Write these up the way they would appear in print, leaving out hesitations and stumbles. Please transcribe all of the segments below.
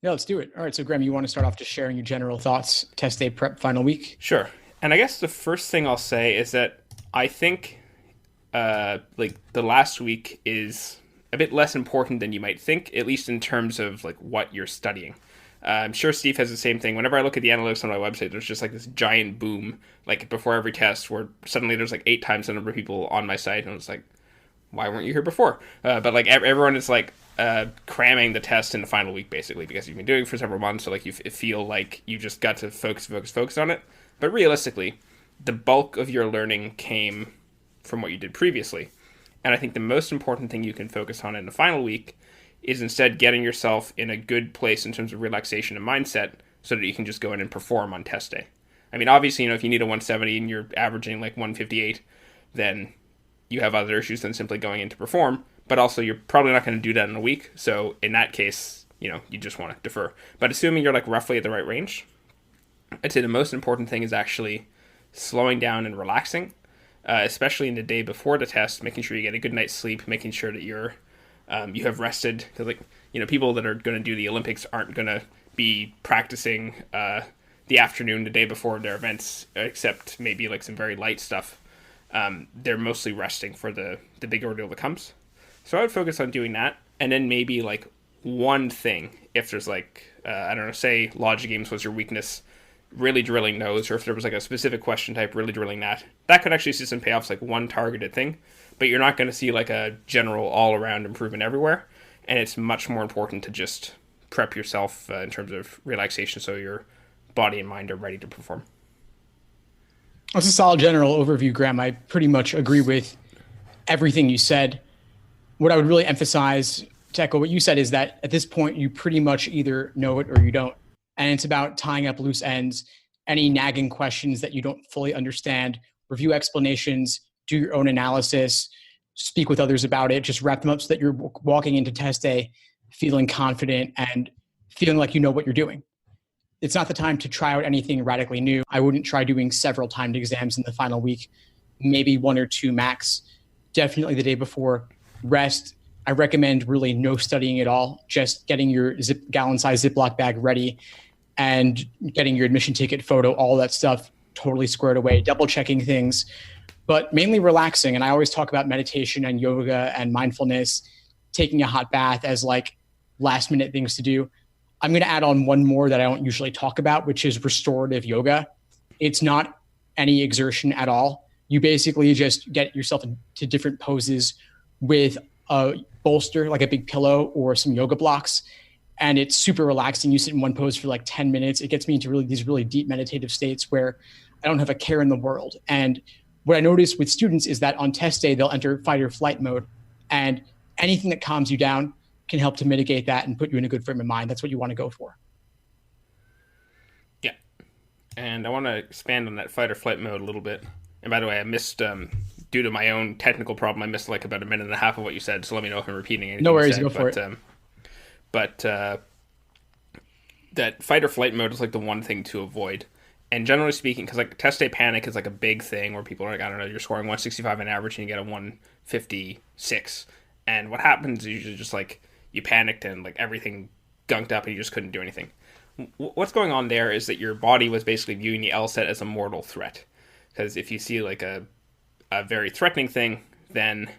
Yeah, let's do it. All right. So, Graham, you want to start off just sharing your general thoughts, test day prep final week? Sure. And I guess the first thing I'll say is that I think like the last week is a bit less important than you might think, at least in terms of like what you're studying. I'm sure Steve has the same thing. Whenever I look at the analytics on my website, there's just like this giant boom, like before every test, where suddenly there's like 8 times the number of people on my site, and it's like, why weren't you here before? But like everyone is like cramming the test in the final week basically because you've been doing it for several months, so like you feel like you just got to focus on it. But realistically, the bulk of your learning came from what you did previously. And I think the most important thing you can focus on in the final week is instead getting yourself in a good place in terms of relaxation and mindset so that you can just go in and perform on test day. I mean, obviously, if you need a 170 and you're averaging like 158, then you have other issues than simply going in to perform. But also, you're probably not going to do that in a week. So in that case, you just want to defer. But assuming you're like roughly at the right range, I'd say the most important thing is actually slowing down and relaxing, especially in the day before the test, making sure you get a good night's sleep, making sure that you have rested. Because people that are going to do the Olympics aren't going to be practicing the afternoon the day before their events, except maybe like some very light stuff. They're mostly resting for the big ordeal that comes. So I would focus on doing that, and then maybe like one thing, if there's like I don't know, say logic games was your weakness, really drilling those, or if there was like a specific question type, really drilling that could actually see some payoffs, like one targeted thing. But you're not going to see like a general all around improvement everywhere, and it's much more important to just prep yourself in terms of relaxation, so your body and mind are ready to perform. That's a solid general overview, Graham. I pretty much agree with everything you said. What I would really emphasize to echo what you said is that at this point, you pretty much either know it or you don't. And it's about tying up loose ends, any nagging questions that you don't fully understand, review explanations, do your own analysis, speak with others about it, just wrap them up so that you're walking into test day feeling confident and feeling like you know what you're doing. It's not the time to try out anything radically new. I wouldn't try doing several timed exams in the final week, maybe one or two max. Definitely the day before. Rest. I recommend really no studying at all, just getting your gallon-sized Ziploc bag ready and getting your admission ticket photo, all that stuff totally squared away, double checking things, but mainly relaxing. And I always talk about meditation and yoga and mindfulness, taking a hot bath as like last minute things to do. I'm going to add on one more that I don't usually talk about, which is restorative yoga. It's not any exertion at all. You basically just get yourself into different poses with a bolster, like a big pillow or some yoga blocks. And it's super relaxing. You sit in one pose for like 10 minutes. It gets me into these really deep meditative states where I don't have a care in the world. And what I notice with students is that on test day, they'll enter fight or flight mode. And anything that calms you down can help to mitigate that and put you in a good frame of mind. That's what you want to go for. Yeah. And I want to expand on that fight or flight mode a little bit. And by the way, I missed, due to my own technical problem, I missed like about a minute and a half of what you said. So let me know if I'm repeating anything. No worries, you said. go for it. But that fight or flight mode is like the one thing to avoid. And generally speaking, because like test day panic is like a big thing where people are like, I don't know, you're scoring 165 on average and you get a 156. And what happens is usually just like you panicked and like everything gunked up and you just couldn't do anything. What's going on there is that your body was basically viewing the LSAT as a mortal threat. Because if you see like a very threatening thing, then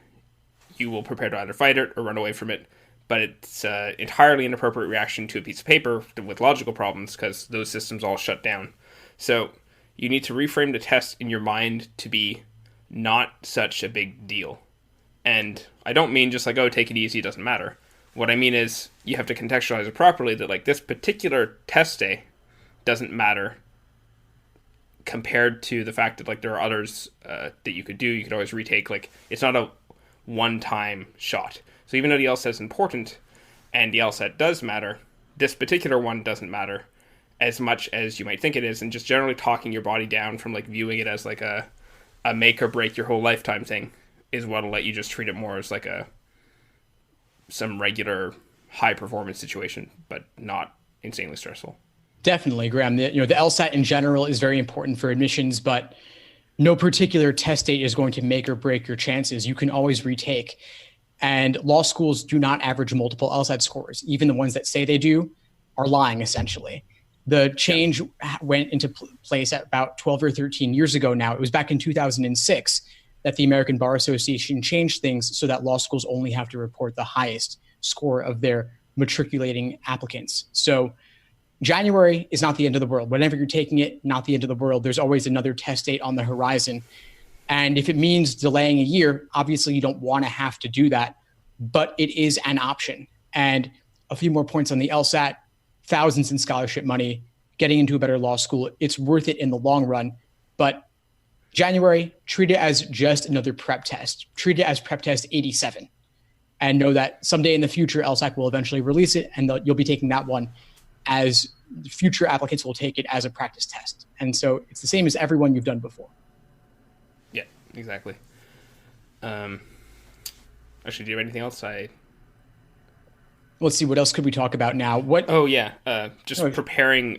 you will prepare to either fight it or run away from it. But it's entirely inappropriate reaction to a piece of paper with logical problems because those systems all shut down. So you need to reframe the test in your mind to be not such a big deal. And I don't mean just like, oh, take it easy, it doesn't matter. What I mean is you have to contextualize it properly that like this particular test day doesn't matter compared to the fact that like there are others that you could do. You could always retake. Like it's not a one-time shot. So even though the LSAT is important and the LSAT does matter, this particular one doesn't matter as much as you might think it is. And just generally talking your body down from like viewing it as like a make or break your whole lifetime thing is what'll let you just treat it more as like some regular high performance situation, but not insanely stressful. Definitely, Graham. The LSAT in general is very important for admissions, but no particular test date is going to make or break your chances. You can always retake. And law schools do not average multiple LSAT scores. Even the ones that say they do are lying, essentially. The change went into place at about 12 or 13 years ago now. It was back in 2006 that the American Bar Association changed things so that law schools only have to report the highest score of their matriculating applicants. So January is not the end of the world. Whenever you're taking it, not the end of the world. There's always another test date on the horizon. And if it means delaying a year, obviously you don't want to have to do that, but it is an option. And a few more points on the LSAT, thousands in scholarship money, getting into a better law school. It's worth it in the long run. But January, treat it as just another prep test. Treat it as prep test 87. And know that someday in the future, LSAC will eventually release it, and you'll be taking that one as future applicants will take it as a practice test. And so it's the same as everyone you've done before. Yeah, exactly. Actually, do you have anything else? Let's see, what else could we talk about now? Just preparing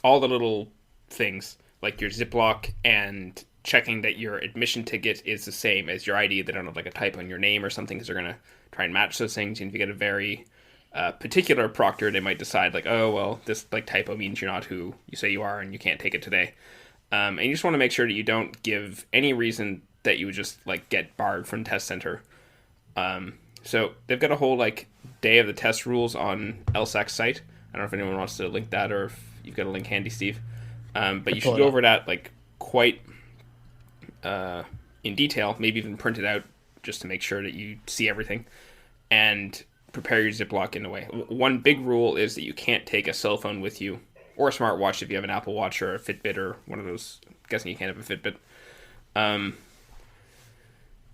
all the little things, like your Ziploc, and checking that your admission ticket is the same as your ID. They don't have like a typo in your name or something, because they're going to try and match those things. And if you get a very particular proctor, they might decide like, oh, well, this like typo means you're not who you say you are and you can't take it today. And you just want to make sure that you don't give any reason that you would just like get barred from test center. So they've got a whole like day of the test rules on LSAC's site. I don't know if anyone wants to link that, or if you've got a link handy, Steve. But you should go over that like quite in detail, maybe even print it out just to make sure that you see everything, and prepare your Ziploc in a way. One big rule is that you can't take a cell phone with you, or a smartwatch if you have an Apple Watch or a Fitbit or one of those. I'm guessing you can't have a Fitbit.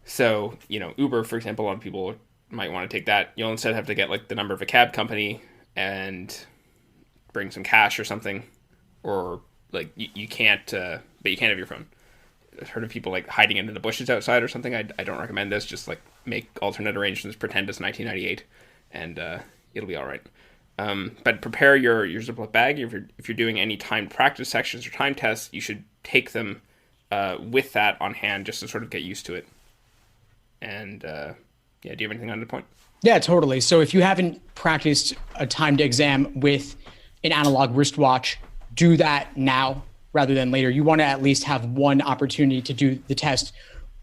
So, Uber, for example, a lot of people might want to take that. You'll instead have to get like the number of a cab company and bring some cash or something, or like you can't, but you can't have your phone. I've heard of people like hiding it in the bushes outside or something. I don't recommend this. Just like make alternate arrangements, pretend it's 1998, and it'll be all right. But prepare your Ziploc bag. If you're doing any timed practice sections or time tests, you should take them with that on hand just to sort of get used to it. And do you have anything on the point? Yeah, totally. So if you haven't practiced a timed exam with an analog wristwatch, do that now rather than later. You want to at least have one opportunity to do the test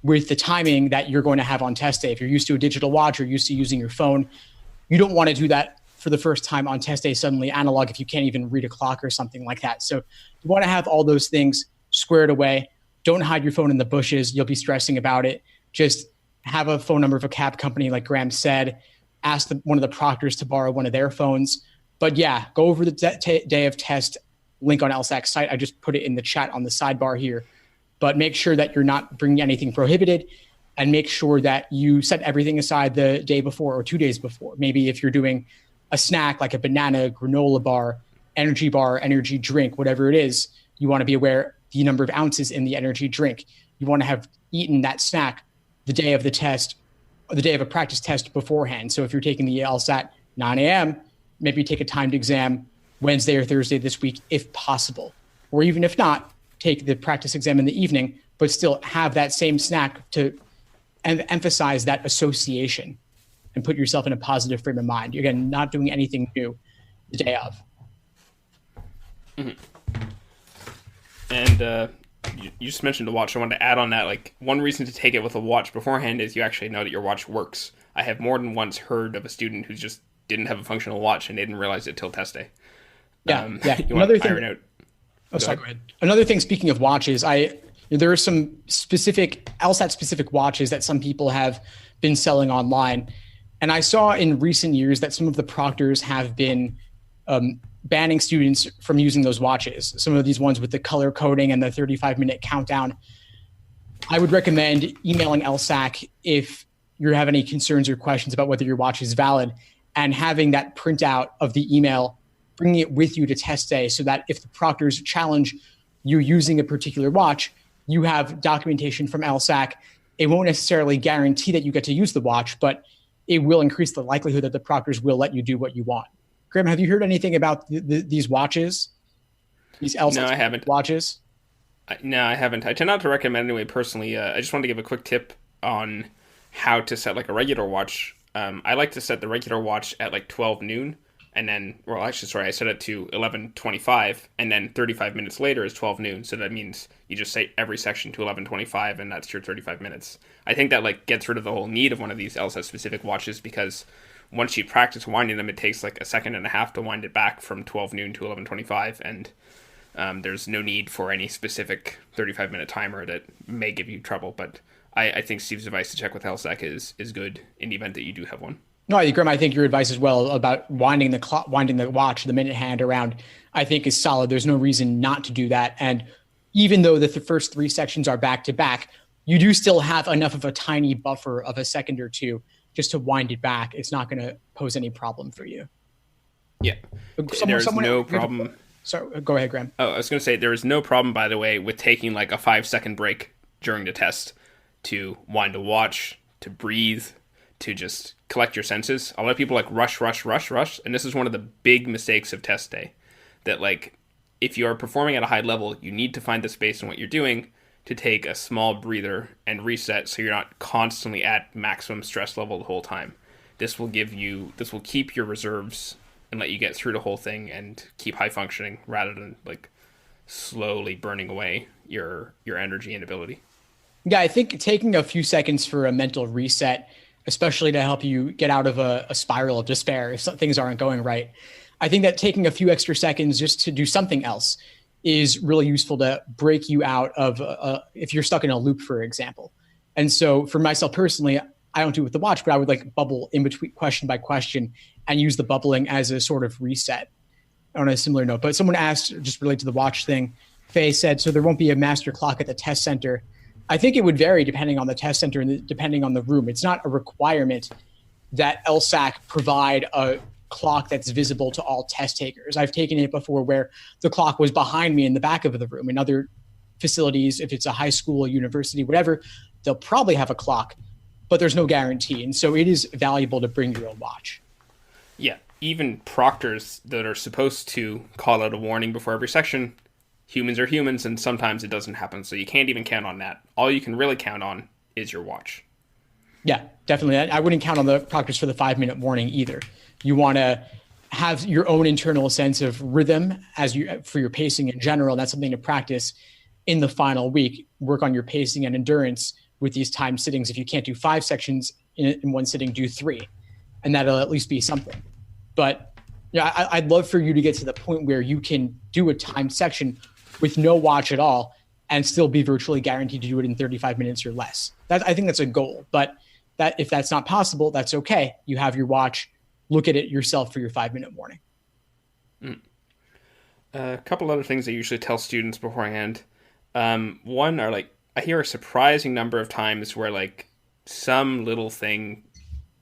with the timing that you're going to have on test day. If you're used to a digital watch or used to using your phone, you don't want to do that for the first time on test day, suddenly analog, if you can't even read a clock or something like that. So you want to have all those things squared away. Don't hide your phone in the bushes. You'll be stressing about it. Just have a phone number of a cab company, like Graham said. Ask one of the proctors to borrow one of their phones. But yeah, go over the day of test link on LSAC's site. I just put it in the chat on the sidebar here. But make sure that you're not bringing anything prohibited, and make sure that you set everything aside the day before or 2 days before. Maybe if you're doing a snack like a banana, granola bar, energy drink, whatever it is, you want to be aware the number of ounces in the energy drink. You want to have eaten that snack the day of the test, or the day of a practice test beforehand. So if you're taking the LSAT 9 a.m., maybe take a timed exam Wednesday or Thursday this week, if possible. Or even if not, take the practice exam in the evening, but still have that same snack to emphasize that association and put yourself in a positive frame of mind. Again, not doing anything new the day of. Mm-hmm. And you just mentioned the watch. I wanted to add on that, like, one reason to take it with a watch beforehand is you actually know that your watch works. I have more than once heard of a student who just didn't have a functional watch and they didn't realize it till test day. Yeah. Another thing. Go ahead. Another thing, speaking of watches, there are some specific LSAT specific watches that some people have been selling online. And I saw in recent years that some of the proctors have been banning students from using those watches. Some of these ones with the color coding and the 35-minute countdown. I would recommend emailing LSAC if you have any concerns or questions about whether your watch is valid, and having that printout of the email, bringing it with you to test day, so that if the proctors challenge you using a particular watch, you have documentation from LSAC. It won't necessarily guarantee that you get to use the watch, but it will increase the likelihood that the proctors will let you do what you want. Graham, have you heard anything about these watches? These LSAT No, I haven't. Watches? No, I haven't. I tend not to recommend anyway, personally. I just wanted to give a quick tip on how to set like a regular watch. I like to set the regular watch at like 12 noon, and then, well, actually, sorry, I set it to 11:25, and then 35 minutes later is 12 noon. So that means you just say every section to 11:25, and that's your 35 minutes. I think that like gets rid of the whole need of one of these LSAT specific watches, because once you practice winding them, it takes like a second and a half to wind it back from 12 noon to 11:25, and there's no need for any specific 35-minute timer that may give you trouble. But I think Steve's advice to check with LSAC is good in the event that you do have one. No, Graham, I think your advice as well about winding the clock, winding the watch, the minute hand around, I think is solid. There's no reason not to do that. And even though the first three sections are back to back, you do still have enough of a tiny buffer of a second or two just to wind it back. It's not going to pose any problem for you. Yeah. There's no problem. Sorry, go ahead, Graham. Oh, I was going to say there is no problem, by the way, with taking like a 5-second break during the test to wind a watch, to breathe, to just collect your senses. A lot of people like rush. And this is one of the big mistakes of test day. That like, if you are performing at a high level, you need to find the space in what you're doing to take a small breather and reset so you're not constantly at maximum stress level the whole time. This will keep your reserves and let you get through the whole thing and keep high functioning rather than like slowly burning away your energy and ability. Yeah, I think taking a few seconds for a mental reset, especially to help you get out of a spiral of despair if things aren't going right, I think that taking a few extra seconds just to do something else is really useful to break you out of if you're stuck in a loop, for example. And so for myself personally, I don't do it with the watch, but I would like bubble in between question by question and use the bubbling as a sort of reset on a similar note. But someone asked, just related to the watch thing, Faye said, so there won't be a master clock at the test center. I think it would vary depending on the test center and depending on the room. It's not a requirement that LSAC provide a clock that's visible to all test takers. I've taken it before where the clock was behind me in the back of the room. In other facilities, if it's a high school, a university, whatever, they'll probably have a clock, but there's no guarantee. And so it is valuable to bring your own watch. Yeah, even proctors that are supposed to call out a warning before every section, humans are humans, and sometimes it doesn't happen, so you can't even count on that. All you can really count on is your watch. Yeah, definitely. I wouldn't count on the proctors for the 5-minute warning either. You want to have your own internal sense of rhythm for your pacing in general. And that's something to practice in the final week. Work on your pacing and endurance with these timed sittings. If you can't do 5 sections in one sitting, do 3, and that'll at least be something. But yeah, I'd love for you to get to the point where you can do a timed section with no watch at all and still be virtually guaranteed to do it in 35 minutes or less. I think that's a goal, but if that's not possible, that's okay. You have your watch, look at it yourself for your 5-minute warning. A couple other things I usually tell students beforehand. One are like, I hear a surprising number of times where like some little thing,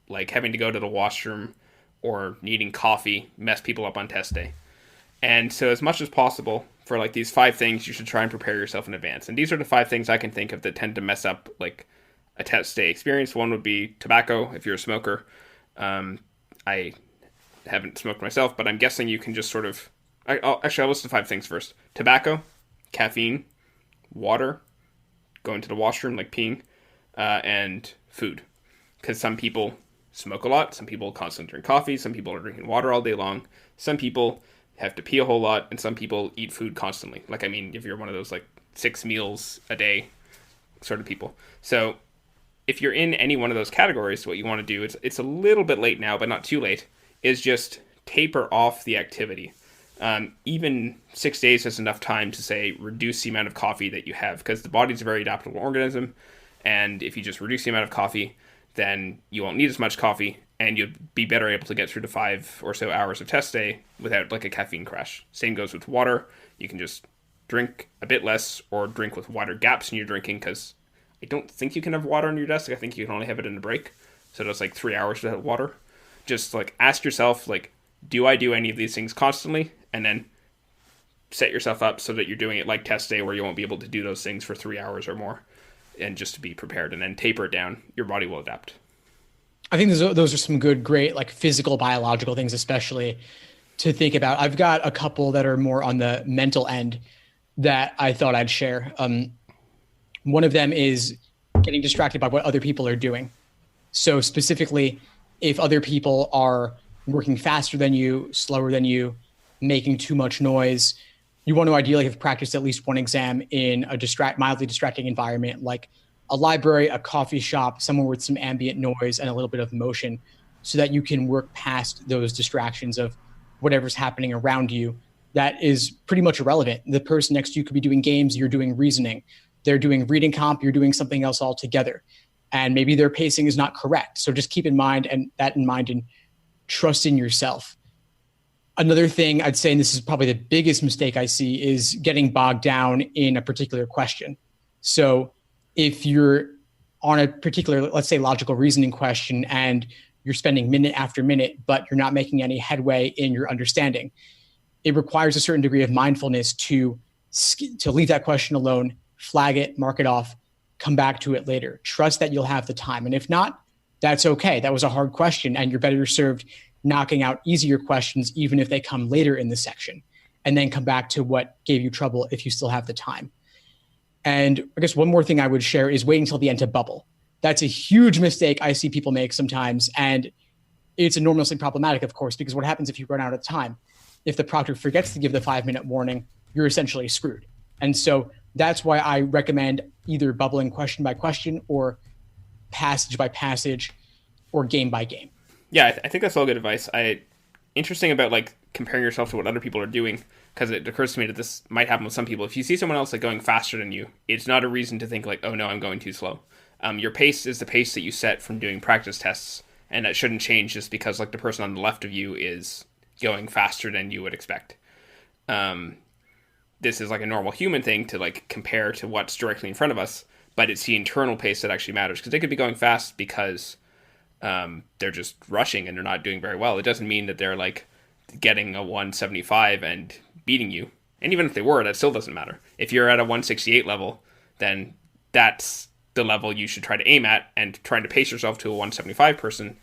like having to go to the washroom or needing coffee, mess people up on test day. And so as much as possible for like these 5 things, you should try and prepare yourself in advance. And these are the 5 things I can think of that tend to mess up like a test day experience. One would be tobacco, if you're a smoker. I haven't smoked myself, but I'm guessing you can just sort of... I'll list the 5 things first. Tobacco, caffeine, water, going to the washroom, like peeing, and food. Because some people smoke a lot, some people constantly drink coffee, some people are drinking water all day long, some people have to pee a whole lot, and some people eat food constantly. Like, I mean, if you're one of those, like, 6 meals a day sort of people. So if you're in any one of those categories, what you want to do, it's a little bit late now, but not too late, is just taper off the activity. Even 6 days is enough time to say reduce the amount of coffee that you have, because the body's a very adaptable organism, and if you just reduce the amount of coffee, then you won't need as much coffee, and you'll be better able to get through the 5 or so hours of test day without like a caffeine crash. Same goes with water. You can just drink a bit less or drink with wider gaps in your drinking, because I don't think you can have water on your desk. I think you can only have it in the break. So that's like 3 hours without water. Just like ask yourself, like, do I do any of these things constantly? And then set yourself up so that you're doing it like test day, where you won't be able to do those things for 3 hours or more, and just to be prepared, and then taper it down. Your body will adapt. I think those are some great like physical, biological things, especially to think about. I've got a couple that are more on the mental end that I thought I'd share. One of them is getting distracted by what other people are doing. So specifically, if other people are working faster than you, slower than you, making too much noise. You want to ideally have practiced at least one exam in a mildly distracting environment like a library, a coffee shop, somewhere with some ambient noise and a little bit of motion, so that you can work past those distractions of whatever's happening around you that is pretty much irrelevant. The person next to you could be doing games, you're doing reasoning. They're doing reading comp, you're doing something else altogether. And maybe their pacing is not correct. So just keep in mind and trust in yourself. Another thing I'd say, and this is probably the biggest mistake I see, is getting bogged down in a particular question. So if you're on a particular, let's say, logical reasoning question and you're spending minute after minute, but you're not making any headway in your understanding, it requires a certain degree of mindfulness to leave that question alone, flag it, mark it off, come back to it later. Trust that you'll have the time. And if not, that's okay. That was a hard question, and you're better served knocking out easier questions, even if they come later in the section, and then come back to what gave you trouble if you still have the time. And I guess one more thing I would share is waiting until the end to bubble. That's a huge mistake I see people make sometimes. And it's enormously problematic, of course, because what happens if you run out of time? If the proctor forgets to give the 5-minute warning, you're essentially screwed. And so that's why I recommend either bubbling question by question or passage by passage or game by game. Yeah, I think that's all good advice. Interesting about like comparing yourself to what other people are doing, because it occurs to me that this might happen with some people. If you see someone else like going faster than you, it's not a reason to think like, oh no, I'm going too slow. Your pace is the pace that you set from doing practice tests, and that shouldn't change just because like the person on the left of you is going faster than you would expect. This is like a normal human thing to like compare to what's directly in front of us, but it's the internal pace that actually matters, because they could be going fast because they're just rushing and they're not doing very well. It doesn't mean that they're like getting a 175 and beating you. And even if they were, that still doesn't matter. If you're at a 168 level, then that's the level you should try to aim at, and trying to pace yourself to a 175 person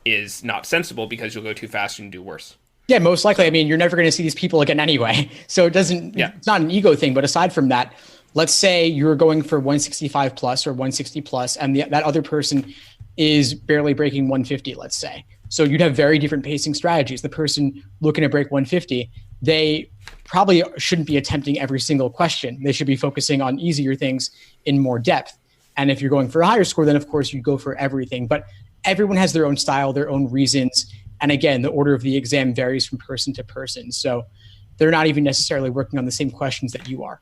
is not sensible because you'll go too fast and do worse. Yeah, most likely. I mean, you're never going to see these people again anyway. So it's not an ego thing. But aside from that, let's say you're going for 165 plus or 160 plus, and that other person is barely breaking 150, let's say. So you'd have very different pacing strategies. The person looking to break 150, they probably shouldn't be attempting every single question. They should be focusing on easier things in more depth. And if you're going for a higher score, then of course you go for everything. But everyone has their own style, their own reasons. And again, the order of the exam varies from person to person. So they're not even necessarily working on the same questions that you are.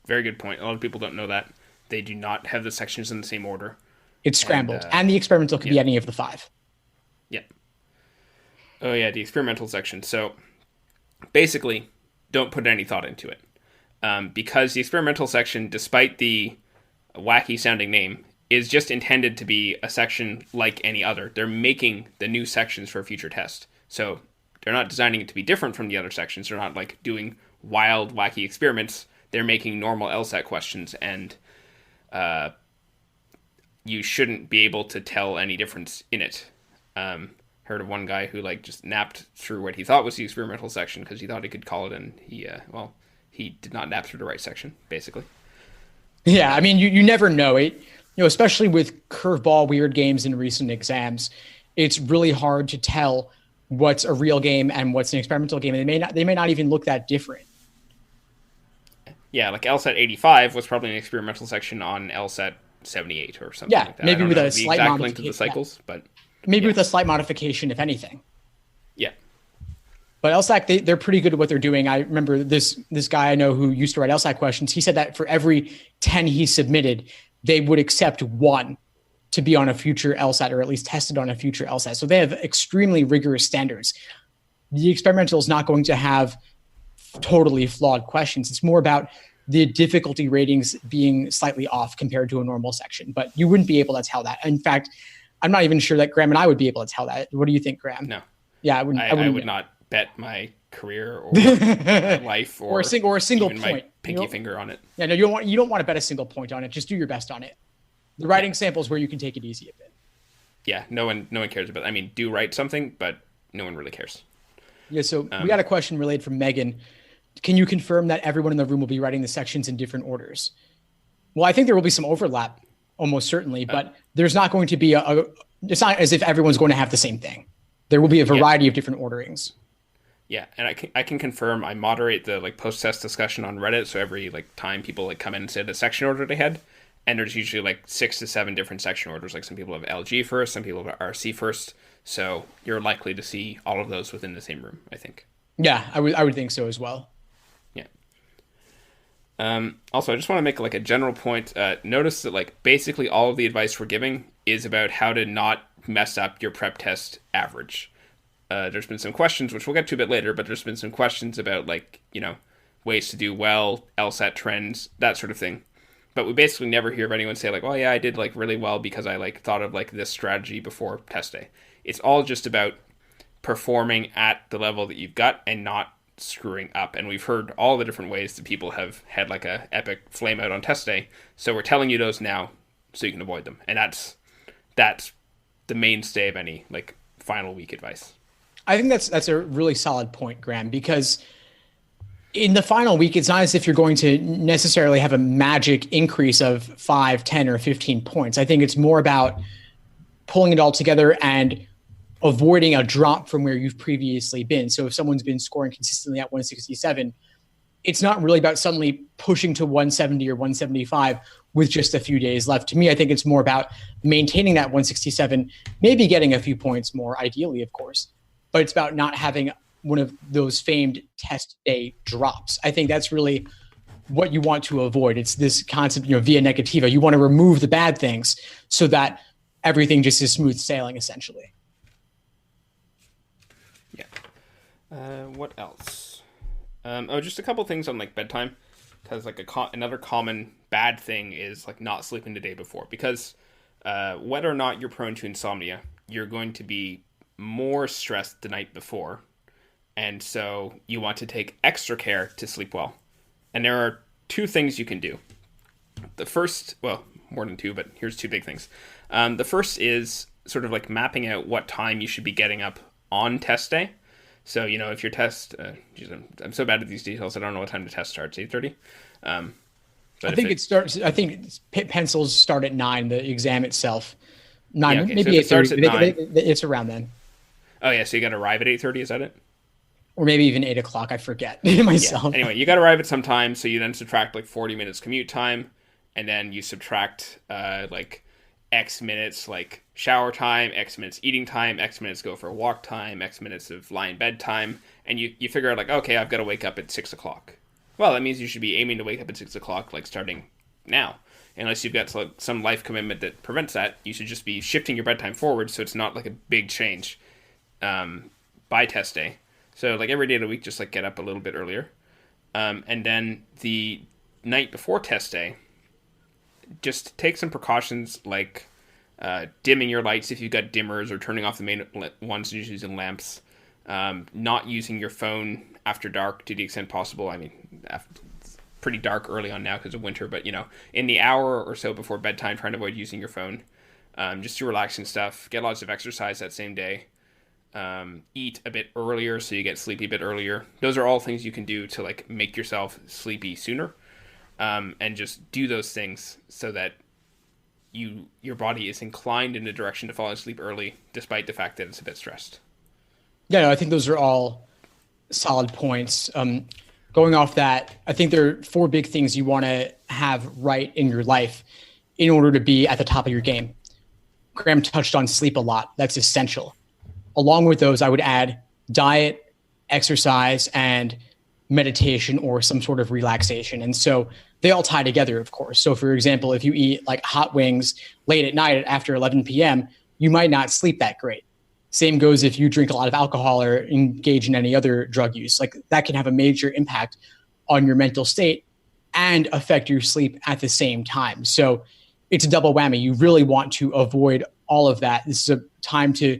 Very good point. A lot of people don't know that. They do not have the sections in the same order. It's scrambled. And the experimental could be any of the 5. Yeah. Oh, yeah, the experimental section. So basically, don't put any thought into it. Because the experimental section, despite the wacky-sounding name, is just intended to be a section like any other. They're making the new sections for a future test. So they're not designing it to be different from the other sections. They're not like doing wild, wacky experiments. They're making normal LSAT questions, and you shouldn't be able to tell any difference in it. Heard of one guy who like just napped through what he thought was the experimental section because he thought he could call it, and he did not nap through the right section, basically. Yeah, I mean, you never know it. Especially with curveball weird games in recent exams, it's really hard to tell what's a real game and what's an experimental game. And they may not even look that different. Yeah, like LSAT 85 was probably an experimental section on LSAT 78 or something like that. Maybe with a slight modification. Link to the cycles, but maybe with a slight modification, if anything. Yeah. But LSAC, they're pretty good at what they're doing. I remember this guy I know who used to write LSAC questions. He said that for every 10 he submitted, they would accept 1 to be on a future LSAT, or at least tested on a future LSAT. So they have extremely rigorous standards. The experimental is not going to have totally flawed questions. It's more about the difficulty ratings being slightly off compared to a normal section. But you wouldn't be able to tell that. In fact, I'm not even sure that Graham and I would be able to tell that. What do you think, Graham? No. Yeah, I would not bet my career or my life or a single point. My pinky finger on it. Yeah, no, you don't want to bet a single point on it. Just do your best on it. The writing sample is where you can take it easy a bit. Yeah, no one cares about it. I mean, do write something, but no one really cares. Yeah, so we got a question relayed from Megan. Can you confirm that everyone in the room will be writing the sections in different orders? Well, I think there will be some overlap, almost certainly, but there's not going to be it's not as if everyone's going to have the same thing. There will be a Yeah. variety of different orderings. Yeah, and I can confirm I moderate the like post test discussion on Reddit, so every like time people like come in and say the section order they had, and there's usually like 6 to 7 different section orders. Like some people have LG first, some people have RC first, so you're likely to see all of those within the same room, I think. Yeah, I would think so as well. Yeah. Also, I just want to make like a general point. Notice that like basically all of the advice we're giving is about how to not mess up your prep test average. There's been some questions, which we'll get to a bit later, but there's been some questions about like, ways to do well, LSAT trends, that sort of thing. But we basically never hear of anyone say like, oh yeah, I did like really well because I like thought of like this strategy before test day. It's all just about performing at the level that you've got and not screwing up. And we've heard all the different ways that people have had like a epic flame out on test day. So we're telling you those now so you can avoid them. And that's the mainstay of any like final week advice. I think that's a really solid point, Graham, because in the final week, it's not as if you're going to necessarily have a magic increase of 5, 10, or 15 points. I think it's more about pulling it all together and avoiding a drop from where you've previously been. So if someone's been scoring consistently at 167, it's not really about suddenly pushing to 170 or 175 with just a few days left. To me, I think it's more about maintaining that 167, maybe getting a few points more, ideally, of course. But it's about not having one of those famed test day drops. I think that's really what you want to avoid. It's this concept, via negativa. You want to remove the bad things so that everything just is smooth sailing, essentially. Yeah. What else? Just a couple things on like bedtime, because like another common bad thing is like not sleeping the day before. Because whether or not you're prone to insomnia, you're going to be more stressed the night before, and so you want to take extra care to sleep well. And there are 2 things you can do. The first, well, more than 2, but here's 2 big things. The first is sort of like mapping out what time you should be getting up on test day. So, if your test, I'm so bad at these details, I don't know what time the test starts, 8:30? I think it starts, pencils start at 9, the exam itself. 9, yeah, okay. maybe So 8:30. It's around then. Oh yeah, so you got to arrive at 8:30, is that it? Or maybe even 8 o'clock, I forget myself. Yeah. Anyway, you got to arrive at some time, so you then subtract like 40 minutes commute time, and then you subtract like X minutes like shower time, X minutes eating time, X minutes go for a walk time, X minutes of lie in bed time, and you figure out like, okay, I've got to wake up at 6 o'clock. Well, that means you should be aiming to wake up at 6 o'clock, like starting now. Unless you've got some life commitment that prevents that, you should just be shifting your bedtime forward so it's not like a big change by test day. So like every day of the week, just like get up a little bit earlier. And then the night before test day, just take some precautions like dimming your lights if you've got dimmers, or turning off the main ones using lamps. Not using your phone after dark to the extent possible. I mean, it's pretty dark early on now because of winter, but in the hour or so before bedtime, trying to avoid using your phone. Just do relaxing stuff. Get lots of exercise that same day. Eat a bit earlier so you get sleepy a bit earlier. Those are all things you can do to like make yourself sleepy sooner, and just do those things so that your body is inclined in the direction to fall asleep early, despite the fact that it's a bit stressed. Yeah, no, I think those are all solid points. Going off that, I think there are 4 big things you want to have right in your life in order to be at the top of your game. Graham touched on sleep a lot. That's essential. Along with those, I would add diet, exercise, and meditation or some sort of relaxation. And so they all tie together, of course. So for example, if you eat like hot wings late at night after 11 p.m., you might not sleep that great. Same goes if you drink a lot of alcohol or engage in any other drug use. Like that can have a major impact on your mental state and affect your sleep at the same time. So it's a double whammy. You really want to avoid all of that. This is a time to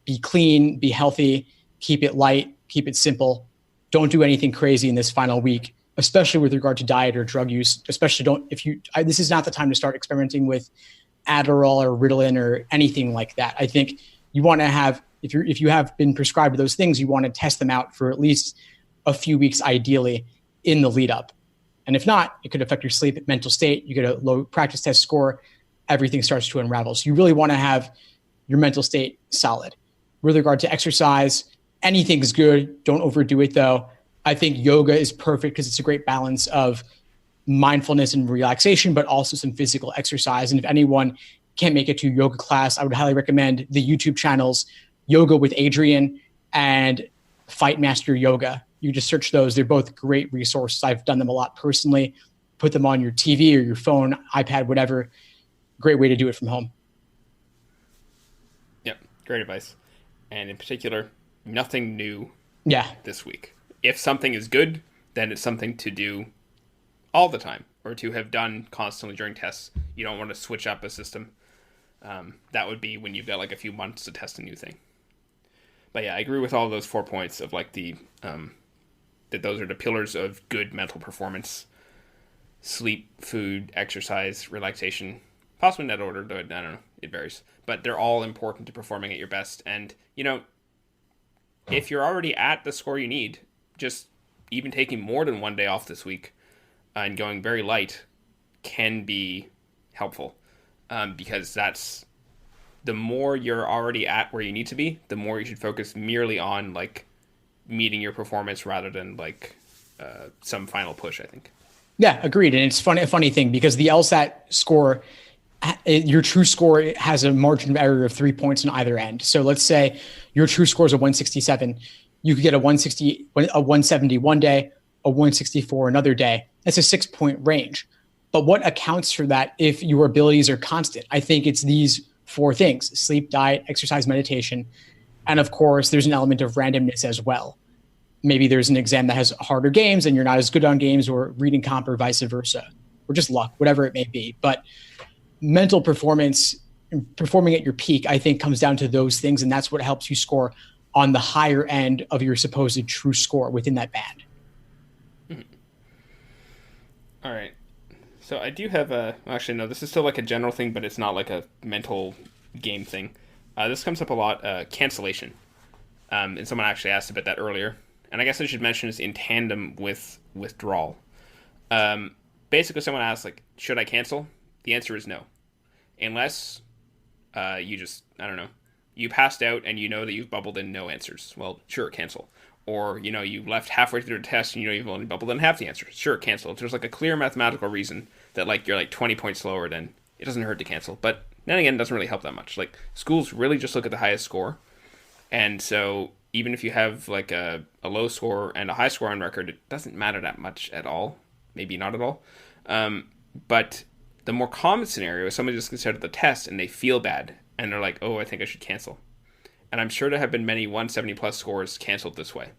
be clean, be healthy, keep it light, keep it simple. Don't do anything crazy in this final week, especially with regard to diet or drug use. Especially this is not the time to start experimenting with Adderall or Ritalin or anything like that. I think you want to have, if you have been prescribed those things, you want to test them out for at least a few weeks, ideally, in the lead up. And if not, it could affect your sleep, mental state. You get a low practice test score, everything starts to unravel. So you really want to have your mental state solid. with regard to exercise. Anything's good. Don't overdo it though. I think yoga is perfect because it's a great balance of mindfulness and relaxation, but also some physical exercise. And if anyone can't make it to yoga class, I would highly recommend the YouTube channels Yoga with Adrian and Fight Master Yoga. You just search those. They're both great resources. I've done them a lot personally. Put them on your TV or your phone, iPad, whatever. Great way to do it from home. Yep, great advice. And in particular, nothing new Yeah. this week. If something is good, then it's something to do all the time or to have done constantly during tests. You don't want to switch up a system. That would be when you've got like a few months to test a new thing. But yeah, I agree with all those 4 points of like that those are the pillars of good mental performance: sleep, food, exercise, relaxation. Possibly in that order, though I don't know, it varies. But they're all important to performing at your best. And if you're already at the score you need, just even taking more than one day off this week and going very light can be helpful, because that's the more you're already at where you need to be, the more you should focus merely on like meeting your performance rather than like some final push, I think. Yeah, agreed. And it's a funny thing because the LSAT score, your true score has a margin of error of 3 points on either end. So let's say your true score is a 167. You could get a 170 one day, a 164 another day. That's a 6-point range. But what accounts for that if your abilities are constant? I think it's these 4 things: sleep, diet, exercise, meditation. And of course, there's an element of randomness as well. Maybe there's an exam that has harder games and you're not as good on games, or reading comp, or vice versa, or just luck, whatever it may be. But mental performance, performing at your peak, I think comes down to those things. And that's what helps you score on the higher end of your supposed true score within that band. Mm-hmm. All right. So I do have actually, no, this is still like a general thing, but it's not like a mental game thing. This comes up a lot, cancellation. And someone actually asked about that earlier. And I guess I should mention this in tandem with withdrawal. Basically, someone asked, like, should I cancel? The answer is no. Unless you just, I don't know, you passed out and you know that you've bubbled in no answers. Well, sure, cancel. Or, you left halfway through the test and you've only bubbled in half the answers. Sure, cancel. If there's like a clear mathematical reason that like you're like 20 points slower, then it doesn't hurt to cancel. But then again, it doesn't really help that much. Like, schools really just look at the highest score. And so even if you have like a low score and a high score on record, it doesn't matter that much at all. Maybe not at all. But the more common scenario is somebody just gets out of the test and they feel bad. And they're like, oh, I think I should cancel. And I'm sure there have been many 170 plus scores canceled this way.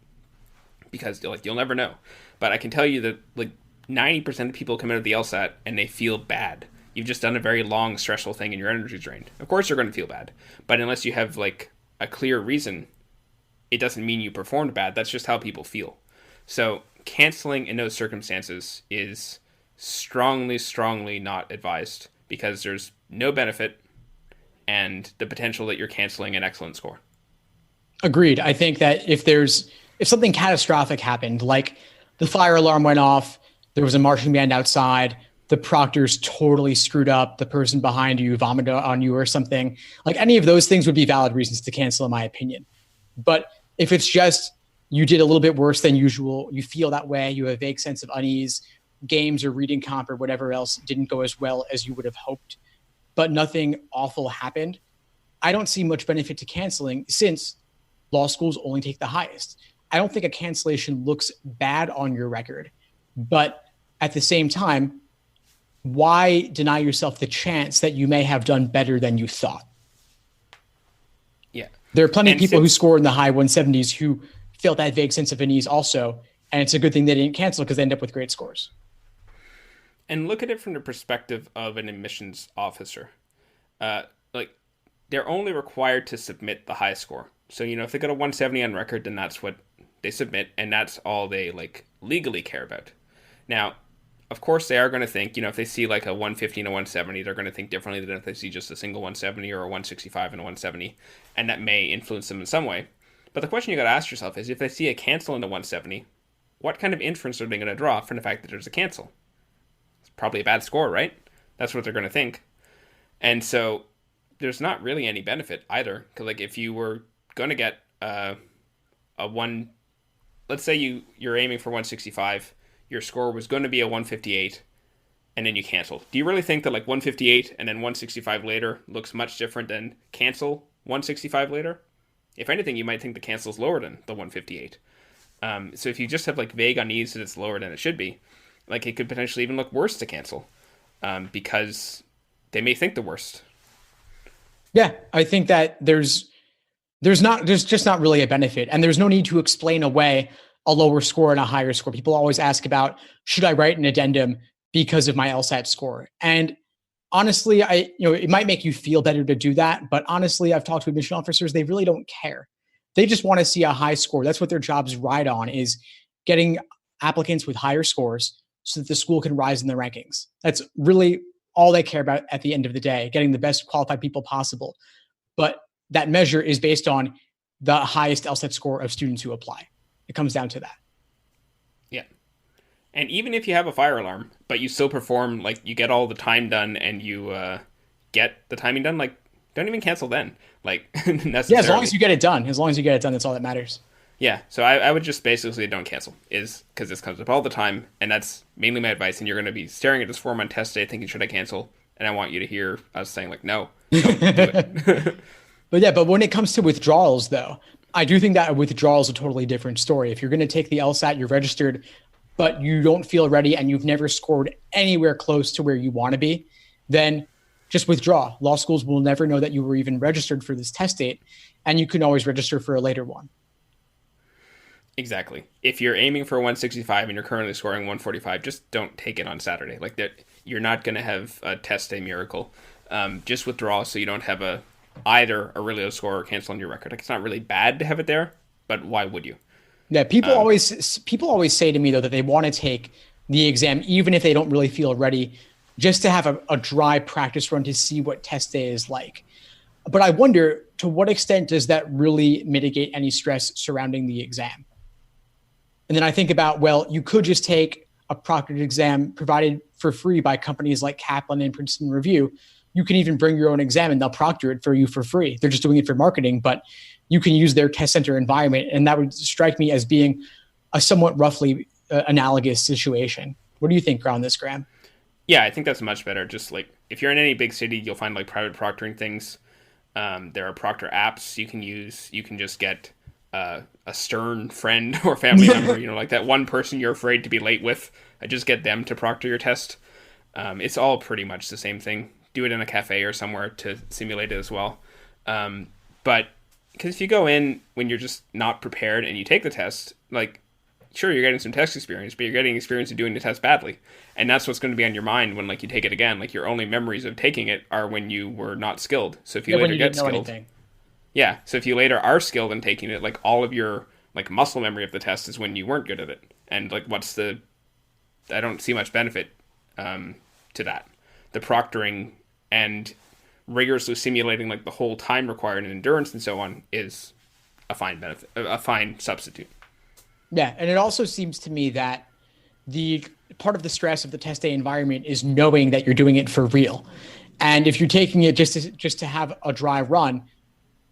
Because like you'll never know. But I can tell you that like 90% of people come out of the LSAT and they feel bad. You've just done a very long, stressful thing and your energy's drained. Of course you're going to feel bad. But unless you have like a clear reason, it doesn't mean you performed bad. That's just how people feel. So canceling in those circumstances is strongly, strongly not advised, because there's no benefit and the potential that you're canceling an excellent score. Agreed. I think that if something catastrophic happened, like the fire alarm went off, there was a marching band outside, the proctor's totally screwed up, the person behind you vomited on you or something, like any of those things would be valid reasons to cancel, in my opinion. But if it's just you did a little bit worse than usual, you feel that way, you have a vague sense of unease, games or reading comp or whatever else didn't go as well as you would have hoped, but nothing awful happened, I don't see much benefit to canceling, since law schools only take the highest. I don't think a cancellation looks bad on your record, but at the same time, why deny yourself the chance that you may have done better than you thought? Yeah. There are plenty of people who score in the high 170s who felt that vague sense of unease also, and it's a good thing they didn't cancel because they end up with great scores. And look at it from the perspective of an admissions officer. Like, they're only required to submit the high score. So, if they got a 170 on record, then that's what they submit, and that's all they, like, legally care about. Now, of course, they are going to think, if they see, like, a 150 and a 170, they're going to think differently than if they see just a single 170 or a 165 and a 170, and that may influence them in some way. But the question you got to ask yourself is, if they see a cancel in the 170, what kind of inference are they going to draw from the fact that there's a cancel? It's probably a bad score, right? That's what they're going to think. And so there's not really any benefit either. Because, like, if you were going to get a one. Let's say you're aiming for 165. Your score was going to be a 158, and then you cancel. Do you really think that like 158 and then 165 later looks much different than cancel 165 later? If anything, you might think the cancel is lower than the 158. So if you just have like vague unease that it's lower than it should be, like it could potentially even look worse to cancel, because they may think the worst. Yeah, I think that there's just not really a benefit, and there's no need to explain away a lower score and a higher score. People always ask about, should I write an addendum because of my LSAT score? And honestly, it might make you feel better to do that, but honestly, I've talked to admission officers, they really don't care. They just want to see a high score. That's what their jobs ride on, is getting applicants with higher scores so that the school can rise in the rankings. That's really all they care about at the end of the day, getting the best qualified people possible. But that measure is based on the highest LSAT score of students who apply. It comes down to that. Yeah. And even if you have a fire alarm, but you still perform, like you get all the time done and you get the timing done, like don't even cancel then. Like necessarily. Yeah, as long as you get it done. As long as you get it done, that's all that matters. Yeah, so I would just basically say don't cancel, is because this comes up all the time, and that's mainly my advice, and you're going to be staring at this form on test day thinking, should I cancel? And I want you to hear us saying, like, no, don't do it. But when it comes to withdrawals, though, I do think that a withdrawal is a totally different story. If you're going to take the LSAT, you're registered, but you don't feel ready and you've never scored anywhere close to where you want to be, then just withdraw. Law schools will never know that you were even registered for this test date, and you can always register for a later one. Exactly. If you're aiming for 165 and you're currently scoring 145, just don't take it on Saturday. Like that, you're not going to have a test day miracle. Just withdraw so you don't have either a really low score or cancel on your record. Like it's not really bad to have it there, but why would you? Yeah, people always say to me though that they want to take the exam even if they don't really feel ready, just to have a dry practice run to see what test day is like. But I wonder, to what extent does that really mitigate any stress surrounding the exam? And then I think about, well, you could just take a proctored exam provided for free by companies like Kaplan and Princeton Review. You can even bring your own exam and they'll proctor it for you for free. They're just doing it for marketing, but you can use their test center environment. And that would strike me as being a somewhat roughly analogous situation. What do you think on this, Graham? Yeah, I think that's much better. Just like if you're in any big city, you'll find like private proctoring things. There are proctor apps you can use. You can just get a stern friend or family member, like that one person you're afraid to be late with. Just get them to proctor your test. It's all pretty much the same thing. Do it in a cafe or somewhere to simulate it as well. But because if you go in when you're just not prepared and you take the test, like, sure, you're getting some test experience, but you're getting experience of doing the test badly. And that's what's going to be on your mind when, like, you take it again. Like, your only memories of taking it are when you were not skilled. So if you later get skilled, so if you later are skilled in taking it, like, all of your, like, muscle memory of the test is when you weren't good at it. And, like, I don't see much benefit to that. The proctoring and rigorously simulating, like, the whole time required and endurance and so on is a fine substitute. Yeah, and it also seems to me that the part of the stress of the test day environment is knowing that you're doing it for real. And if you're taking it just to have a dry run,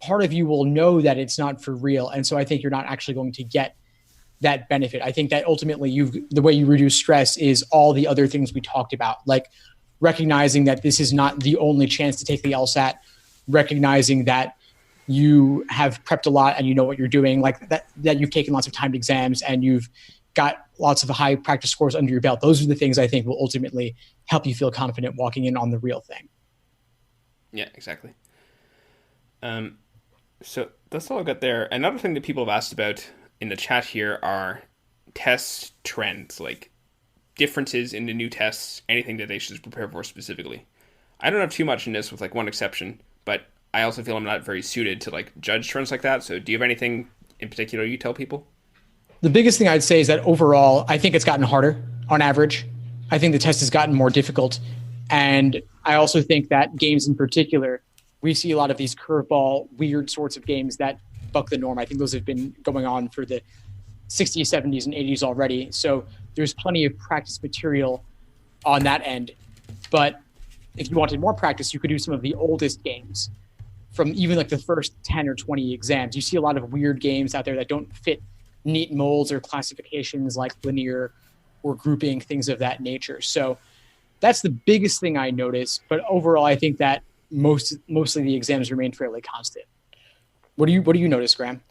part of you will know that it's not for real. And so I think you're not actually going to get that benefit. I think that ultimately the way you reduce stress is all the other things we talked about, like recognizing that this is not the only chance to take the LSAT, recognizing that you have prepped a lot and you know what you're doing, like that you've taken lots of timed exams and you've got lots of high practice scores under your belt. Those are the things I think will ultimately help you feel confident walking in on the real thing. Yeah, exactly. So that's all I've got there. Another thing that people have asked about in the chat here are test trends, like differences in the new tests, anything that they should prepare for specifically. I don't have too much in this with like one exception, but I also feel I'm not very suited to like judge trends like that. So do you have anything in particular you tell people? The biggest thing I'd say is that overall, I think it's gotten harder on average. I think the test has gotten more difficult. And I also think that games in particular, we see a lot of these curveball, weird sorts of games that buck the norm. I think those have been going on for the 60s, 70s, and 80s already. So there's plenty of practice material on that end. But if you wanted more practice, you could do some of the oldest games. from even like the first 10 or 20 exams. You see a lot of weird games out there that don't fit neat molds or classifications like linear or grouping, things of that nature. So that's the biggest thing I noticed. But overall, I think that mostly the exams remain fairly constant. What do you notice, Graham?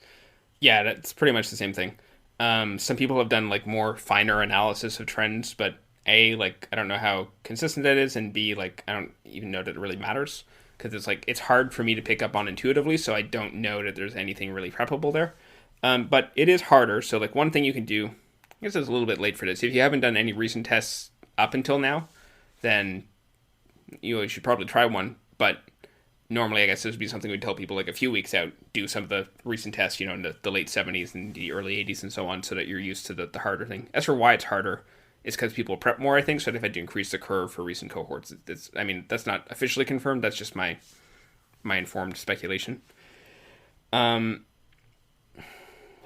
Yeah, that's pretty much the same thing. Some people have done like more finer analysis of trends, but A, like I don't know how consistent that is, and B, like I don't even know that it really matters because it's like it's hard for me to pick up on intuitively, so I don't know that there's anything really preppable there. But it is harder. So like one thing you can do, I guess it's a little bit late for this. If you haven't done any recent tests up until now, then you should probably try one. But normally, I guess this would be something we'd tell people like a few weeks out, do some of the recent tests, in the late 70s and the early 80s and so on, so that you're used to the harder thing. As for why it's harder, it's because people prep more, I think, so they've had to increase the curve for recent cohorts. I mean, that's not officially confirmed, that's just my informed speculation. I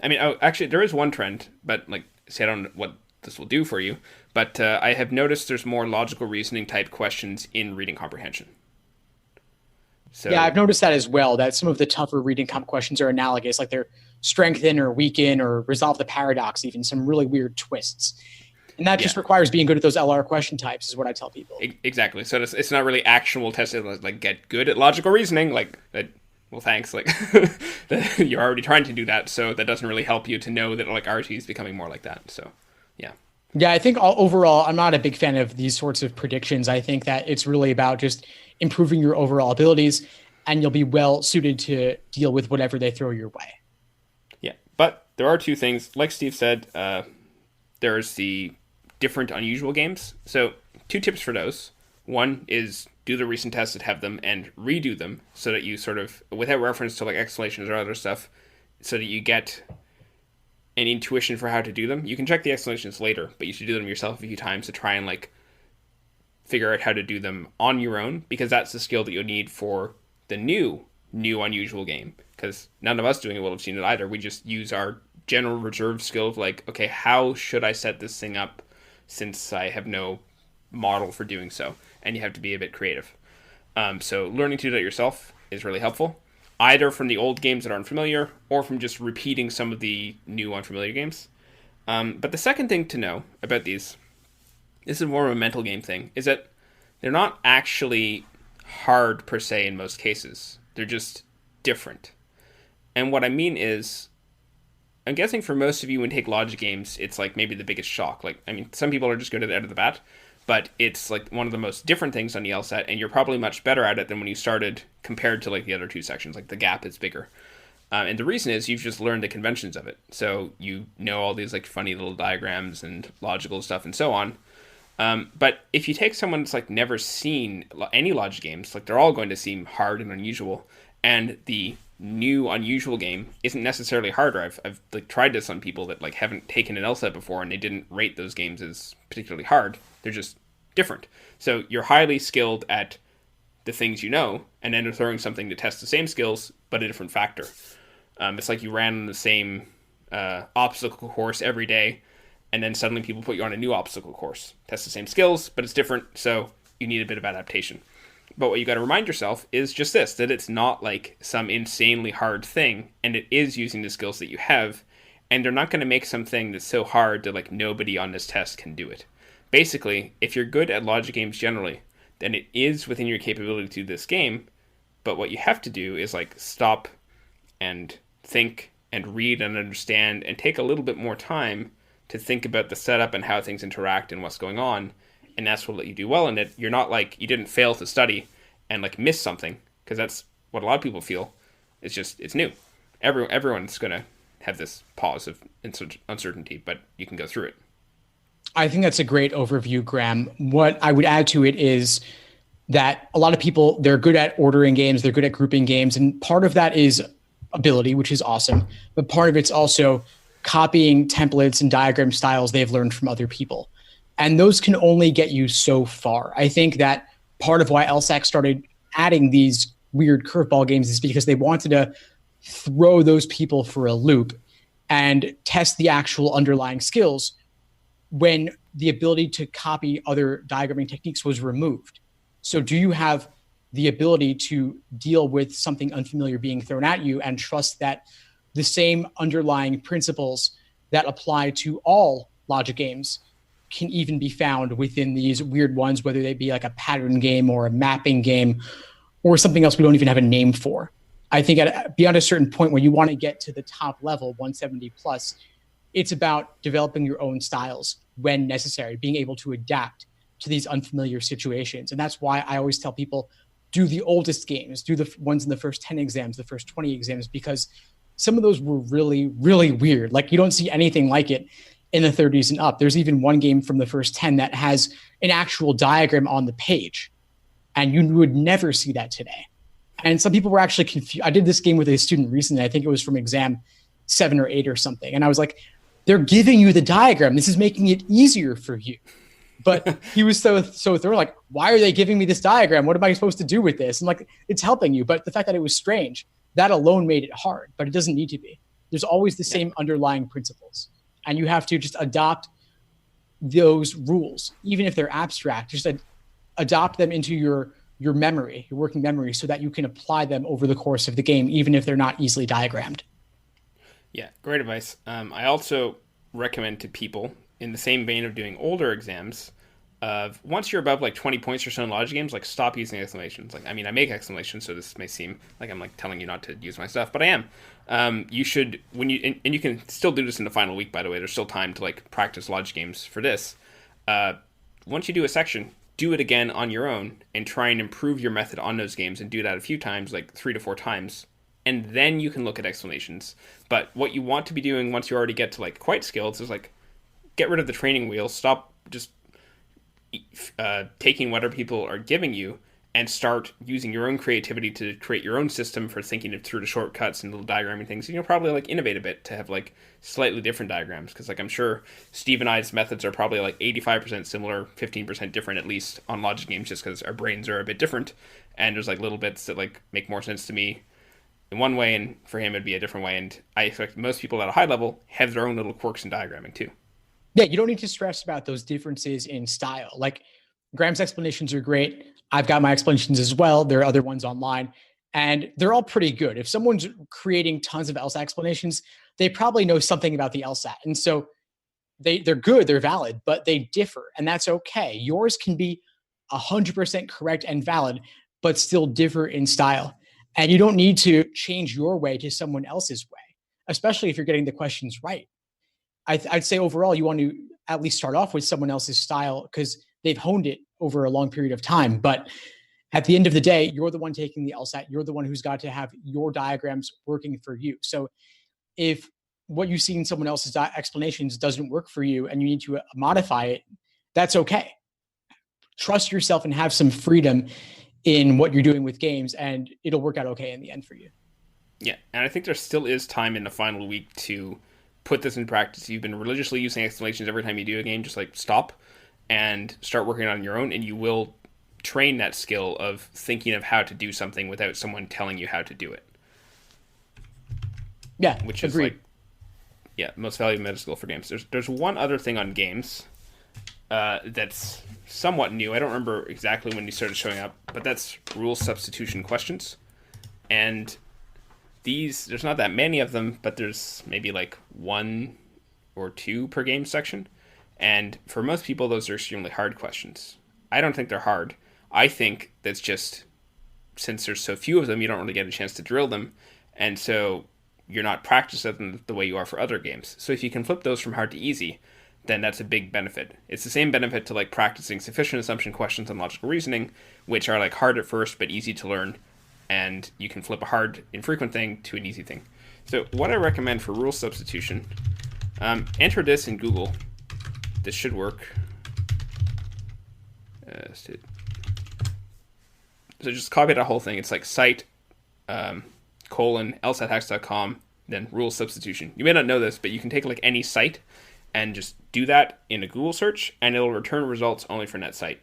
mean, actually, there is one trend, but like, say I don't know what this will do for you, but I have noticed there's more logical reasoning type questions in reading comprehension. So, Yeah, I've noticed that as well, that some of the tougher reading comp questions are analogous, like they're strengthen or weaken or resolve the paradox, even some really weird twists. And that just requires being good at those LR question types is what I tell people. Exactly. So it's not really actionable testing, like get good at logical reasoning, like that. Well, thanks. Like you're already trying to do that, so that doesn't really help you to know that like RT is becoming more like that. So, yeah. Yeah, I think overall, I'm not a big fan of these sorts of predictions. I think that it's really about just improving your overall abilities, and you'll be well suited to deal with whatever they throw your way. Yeah, but there are two things. Like Steve said, there's the different unusual games. So two tips for those. One is do the recent tests that have them and redo them so that you sort of, without reference to like explanations or other stuff, so that you get an intuition for how to do them. You can check the explanations later, but you should do them yourself a few times to try and like figure out how to do them on your own, because that's the skill that you'll need for the new unusual game, because none of us doing it will have seen it either. We just use our general reserve skill of like, okay, how should I set this thing up since I have no model for doing so, and you have to be a bit creative. So learning to do that yourself is really helpful, either from the old games that are unfamiliar or from just repeating some of the new unfamiliar games. But the second thing to know about these, this is more of a mental game thing, is that they're not actually hard per se in most cases. They're just different. And what I mean is, I'm guessing for most of you when you take logic games, it's like maybe the biggest shock. Like, I mean, some people are just good at it out of the bat, but it's like one of the most different things on the LSAT, and you're probably much better at it than when you started compared to like the other two sections. Like the gap is bigger. And the reason is you've just learned the conventions of it. So you know all these like funny little diagrams and logical stuff and so on. But if you take someone that's like never seen any logic games, like they're all going to seem hard and unusual. And the new unusual game isn't necessarily harder. I've like tried this on people that like haven't taken an LSAT before, and they didn't rate those games as particularly hard. They're just different. So you're highly skilled at the things you know, and then they're throwing something to test the same skills, but a different factor. It's like you ran on the same obstacle course every day, and then suddenly people put you on a new obstacle course. Test the same skills, but it's different, so you need a bit of adaptation. But what you got to remind yourself is just this, that it's not like some insanely hard thing, and it is using the skills that you have, and they're not going to make something that's so hard that like nobody on this test can do it. Basically, if you're good at logic games generally, then it is within your capability to do this game, but what you have to do is like stop and think and read and understand and take a little bit more time to think about the setup and how things interact and what's going on, and that's what let you do well in it. You're not like, you didn't fail to study and like miss something, because that's what a lot of people feel. It's just, it's new. Everyone's going to have this pause of uncertainty, but you can go through it. I think that's a great overview, Graham. What I would add to it is that a lot of people, they're good at ordering games, they're good at grouping games, and part of that is ability, which is awesome, but part of it's also copying templates and diagram styles they've learned from other people. And those can only get you so far. I think that part of why LSAC started adding these weird curveball games is because they wanted to throw those people for a loop and test the actual underlying skills when the ability to copy other diagramming techniques was removed. So do you have the ability to deal with something unfamiliar being thrown at you and trust that the same underlying principles that apply to all logic games can even be found within these weird ones, whether they be like a pattern game or a mapping game or something else we don't even have a name for. I think beyond a certain point where you want to get to the top level, 170 plus, it's about developing your own styles when necessary, being able to adapt to these unfamiliar situations. And that's why I always tell people, do the oldest games, do the ones in the first 10 exams, the first 20 exams, because some of those were really, really weird. Like you don't see anything like it in the 30s and up. There's even one game from the first 10 that has an actual diagram on the page, and you would never see that today. And some people were actually confused. I did this game with a student recently. I think it was from exam 7 or 8 or something. And I was like, they're giving you the diagram. This is making it easier for you. But he was so thorough, like, why are they giving me this diagram? What am I supposed to do with this? And like, it's helping you. But the fact that it was strange, that alone made it hard, but it doesn't need to be. There's always the same underlying principles. And you have to just adopt those rules, even if they're abstract, just adopt them into your memory, your working memory, so that you can apply them over the course of the game, even if they're not easily diagrammed. Yeah, great advice. I also recommend to people, in the same vein of doing older exams, once you're above like 20 points or so in logic games, like stop using exclamations. Like, I mean, I make exclamations, so this may seem like I'm like telling you not to use my stuff, but I am. You should, when you, and you can still do this in the final week, by the way. There's still time to like practice logic games for this. Once you do a section, do it again on your own and try and improve your method on those games, and do that a few times, like 3 to 4 times. And then you can look at explanations. But what you want to be doing once you already get to like quite skilled is like get rid of the training wheel, stop just taking what other people are giving you, and start using your own creativity to create your own system for thinking through the shortcuts and little diagramming things. And you'll probably like innovate a bit to have like slightly different diagrams, because like I'm sure Steve and I's methods are probably like 85% similar, 15% different at least on logic games, just because our brains are a bit different, and there's like little bits that like make more sense to me in one way, and for him it'd be a different way. And I expect most people at a high level have their own little quirks in diagramming too. Yeah, you don't need to stress about those differences in style. Like Graham's explanations are great. I've got my explanations as well. There are other ones online, and they're all pretty good. If someone's creating tons of LSAT explanations, they probably know something about the LSAT. And so they're good, they're valid, but they differ, and that's okay. Yours can be 100% correct and valid, but still differ in style. And you don't need to change your way to someone else's way, especially if you're getting the questions right. I'd say overall, you want to at least start off with someone else's style because they've honed it over a long period of time. But at the end of the day, you're the one taking the LSAT. You're the one who's got to have your diagrams working for you. So if what you see in someone else's explanations doesn't work for you and you need to modify it, that's okay. Trust yourself and have some freedom in what you're doing with games, and it'll work out okay in the end for you. Yeah, and I think there still is time in the final week to put this in practice. You've been religiously using explanations every time you do a game, just like stop and start working on your own, and you will train that skill of thinking of how to do something without someone telling you how to do it. Yeah, which agreed. Is like, yeah, most valuable meta skill for games. There's one other thing on games that's somewhat new. I don't remember exactly when these started showing up, but that's rule substitution questions. And these, there's not that many of them, but there's maybe like 1 or 2 per game section. And for most people, those are extremely hard questions. I don't think they're hard. I think that's just, since there's so few of them, you don't really get a chance to drill them. And so you're not practicing them the way you are for other games. So if you can flip those from hard to easy, then that's a big benefit. It's the same benefit to like practicing sufficient assumption questions and logical reasoning, which are like hard at first but easy to learn. And you can flip a hard, infrequent thing to an easy thing. So what I recommend for rule substitution, enter this in Google. This should work. So just copy that whole thing. It's like site, lsathacks.com, then rule substitution. You may not know this, but you can take like any site and just do that in a Google search, and it'll return results only from that site.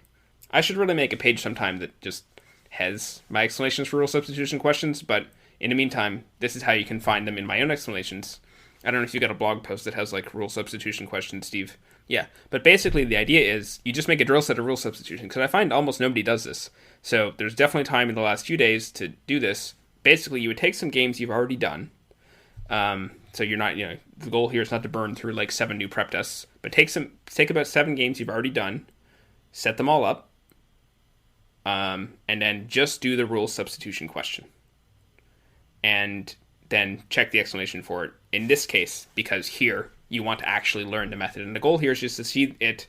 I should really make a page sometime that just has my explanations for rule substitution questions, but in the meantime, this is how you can find them in my own explanations. I don't know if you got a blog post that has like rule substitution questions, Steve, Yeah, but basically the idea is you just make a drill set of rule substitution, because I find almost nobody does this. So there's definitely time in the last few days to do this. Basically, you would take some games you've already done. So you're not, the goal here is not to burn through like 7 new prep tests, but take about 7 games you've already done, set them all up, and then just do the rule substitution question. And then check the explanation for it. In this case, because here you want to actually learn the method. And the goal here is just to see it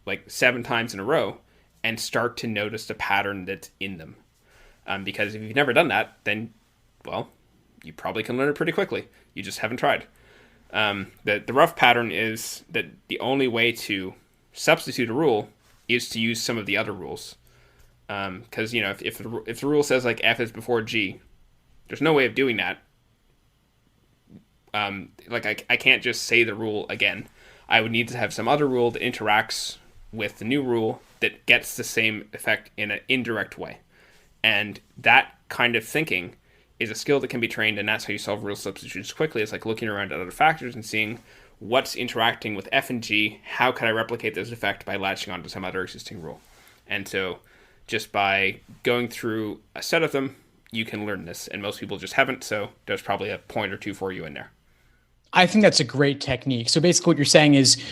like 7 times in a row and start to notice the pattern that's in them. Because if you've never done that, then, well, you probably can learn it pretty quickly. You just haven't tried. The rough pattern is that the only way to substitute a rule is to use some of the other rules. Because, if the rule says like F is before G, there's no way of doing that. I can't just say the rule again. I would need to have some other rule that interacts with the new rule that gets the same effect in an indirect way. And that kind of thinking is a skill that can be trained, and that's how you solve rule substitutions quickly. It's like looking around at other factors and seeing what's interacting with F and G. How can I replicate this effect by latching onto some other existing rule? And so just by going through a set of them, you can learn this, and most people just haven't, so there's probably a point or two for you in there. I think that's a great technique. So basically what you're saying is,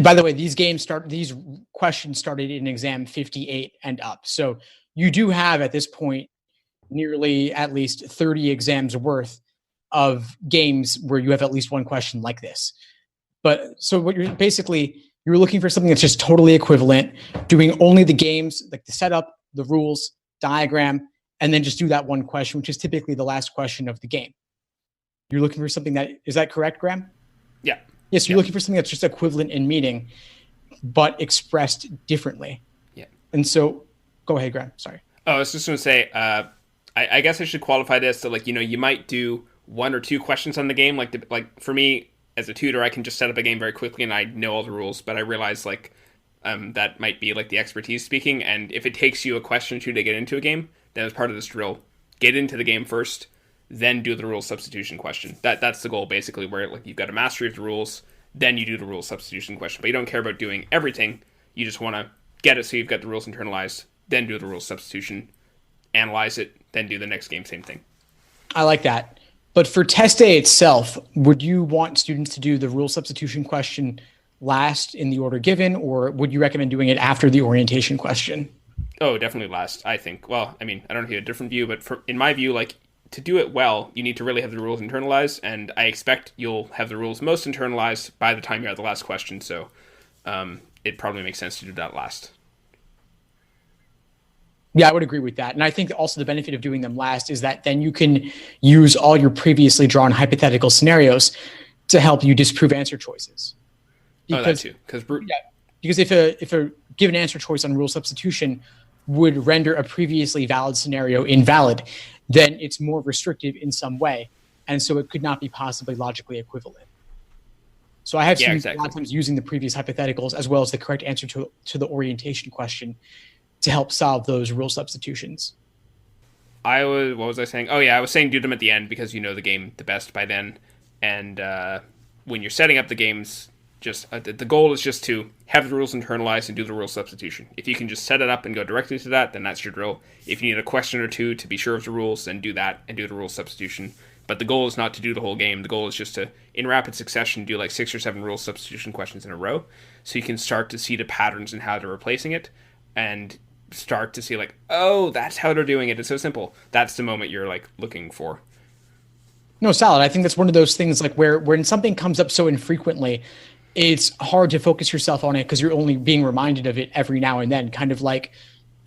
by the way, these questions started in exam 58 and up. So you do have at this point nearly at least 30 exams worth of games where you have at least one question like this. But so what you're looking for something that's just totally equivalent, doing only the games, like the setup, the rules, diagram, and then just do that one question, which is typically the last question of the game. You're looking for something is that correct, Graham? Yeah. Yes, you're looking for something that's just equivalent in meaning, but expressed differently. Yeah. And so, go ahead, Graham. Sorry. Oh, I was just going to say, I guess I should qualify this so, you might do 1 or 2 questions on the game. Like for me, as a tutor, I can just set up a game very quickly and I know all the rules, but I realize that might be the expertise speaking. And if it takes you a question or two to get into a game, then as part of this drill, get into the game first, then do the rule substitution question. That's the goal, basically, where you've got a mastery of the rules, then you do the rule substitution question. But you don't care about doing everything. You just want to get it so you've got the rules internalized, then do the rule substitution, analyze it, then do the next game, same thing. I like that. But for test day itself, would you want students to do the rule substitution question last in the order given, or would you recommend doing it after the orientation question? Oh, definitely last, I think. Well, I don't know if you have a different view, but in my view, to do it well, you need to really have the rules internalized, and I expect you'll have the rules most internalized by the time you're at the last question, so it probably makes sense to do that last. Yeah, I would agree with that. And I think also the benefit of doing them last is that then you can use all your previously drawn hypothetical scenarios to help you disprove answer choices. That too. Because if a given answer choice on rule substitution would render a previously valid scenario invalid, then it's more restrictive in some way. And so it could not be possibly logically equivalent. So I have seen a lot of times using the previous hypotheticals as well as the correct answer to the orientation question to help solve those rule substitutions. What was I saying? Oh yeah, I was saying do them at the end because you know the game the best by then. And when you're setting up the games, just the goal is just to have the rules internalized and do the rule substitution. If you can just set it up and go directly to that, then that's your drill. If you need a question or two to be sure of the rules, then do that and do the rule substitution. But the goal is not to do the whole game. The goal is just to, in rapid succession, do 6 or 7 rule substitution questions in a row, so you can start to see the patterns and how they're replacing it, and start to see oh, that's how they're doing it. It's so simple. That's the moment you're looking for. No, solid. I think that's one of those things where when something comes up so infrequently, it's hard to focus yourself on it because you're only being reminded of it every now and then. Kind of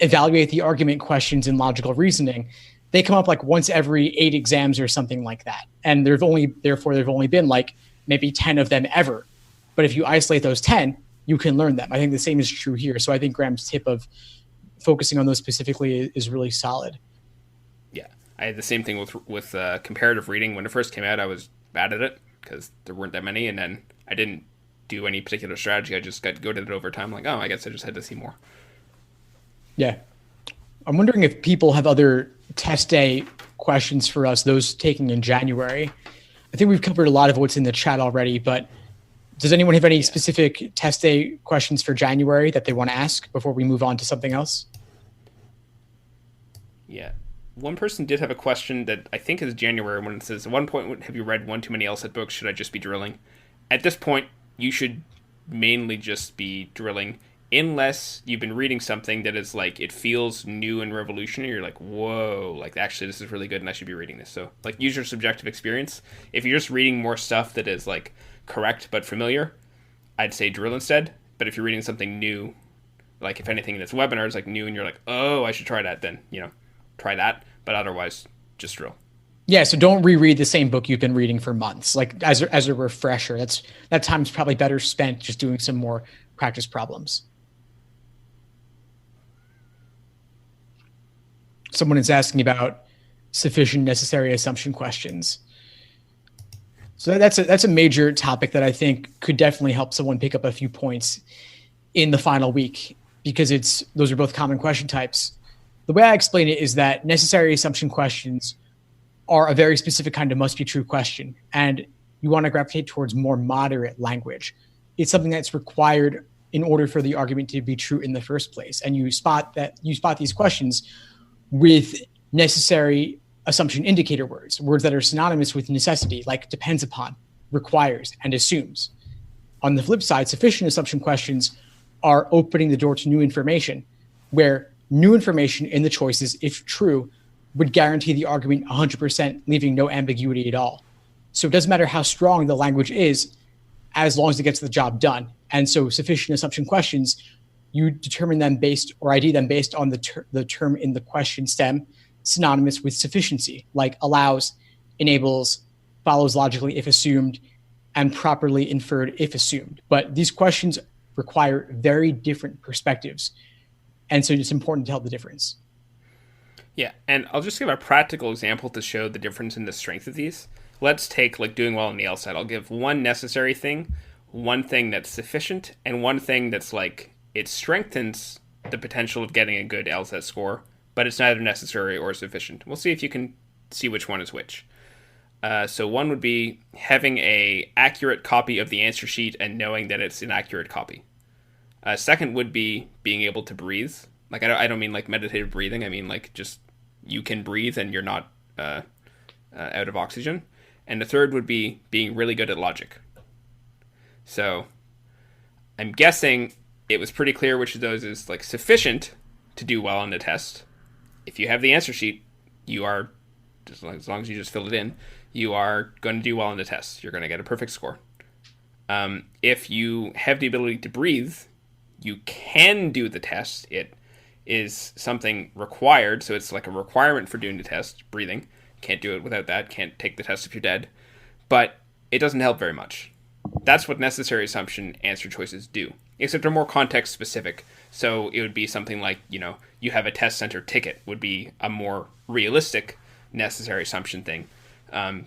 evaluate the argument questions in logical reasoning. They come up once every 8 exams or something like that. And there've only been maybe 10 of them ever. But if you isolate those 10, you can learn them. I think the same is true here. So I think Graham's tip of focusing on those specifically is really solid. Yeah. I had the same thing with comparative reading. When it first came out, I was bad at it because there weren't that many. And then I didn't do any particular strategy. I just got good at it over time. I guess I just had to see more. Yeah. I'm wondering if people have other test day questions for us, those taking in January. I think we've covered a lot of what's in the chat already, but Does anyone have any Yeah. specific test day questions for January that they want to ask before we move on to something else? Yeah. One person did have a question that I think is January when it says, at one point, have you read one too many LSAT books? Should I just be drilling? At this point, you should mainly just be drilling unless you've been reading something that is like, it feels new and revolutionary. You're like, whoa, like actually this is really good and I should be reading this. So, like, use your subjective experience. If you're just reading more stuff that is like correct but familiar, I'd say drill instead. But if you're reading something new, like if anything in this webinar is like new and you're like, oh, I should try that, then, try that. But otherwise, just drill. Yeah, so don't reread the same book you've been reading for months. Like as a refresher, that time's probably better spent just doing some more practice problems. Someone is asking about sufficient necessary assumption questions. So that's a major topic that I think could definitely help someone pick up a few points in the final week, because those are both common question types. The way I explain it is that necessary assumption questions are a very specific kind of must be true question, and you want to gravitate towards more moderate language. It's something that's required in order for the argument to be true in the first place. And you spot these questions with necessary assumption indicator words that are synonymous with necessity, like depends upon, requires, and assumes. On the flip side, sufficient assumption questions are opening the door to new information, where new information in the choices, if true, would guarantee the argument 100%, leaving no ambiguity at all. So it doesn't matter how strong the language is, as long as it gets the job done. And so sufficient assumption questions, you determine them ID them based on the term in the question stem synonymous with sufficiency, like allows, enables, follows logically if assumed, and properly inferred if assumed. But these questions require very different perspectives. And so it's important to tell the difference. Yeah, and I'll just give a practical example to show the difference in the strength of these. Let's take like doing well in the LSAT. I'll give one necessary thing, one thing that's sufficient, and one thing that's like it strengthens the potential of getting a good LSAT score, but it's neither necessary or sufficient. We'll see if you can see which one is which. So one would be having a accurate copy of the answer sheet and knowing that it's an accurate copy. Second would be being able to breathe. Like I don't mean like meditative breathing. I mean like just you can breathe and you're not out of oxygen. And the third would be being really good at logic. So I'm guessing it was pretty clear which of those is like sufficient to do well on the test. If you have the answer sheet, you are, just as long as you just fill it in, you are going to do well on the test. You're going to get a perfect score. If you have the ability to breathe, you can do the test. It is something required, so it's like a requirement for doing the test, breathing. Can't do it without that. Can't take the test if you're dead. But it doesn't help very much. That's what necessary assumption answer choices do, except they're more context specific. So it would be something like, you have a test center ticket would be a more realistic necessary assumption thing.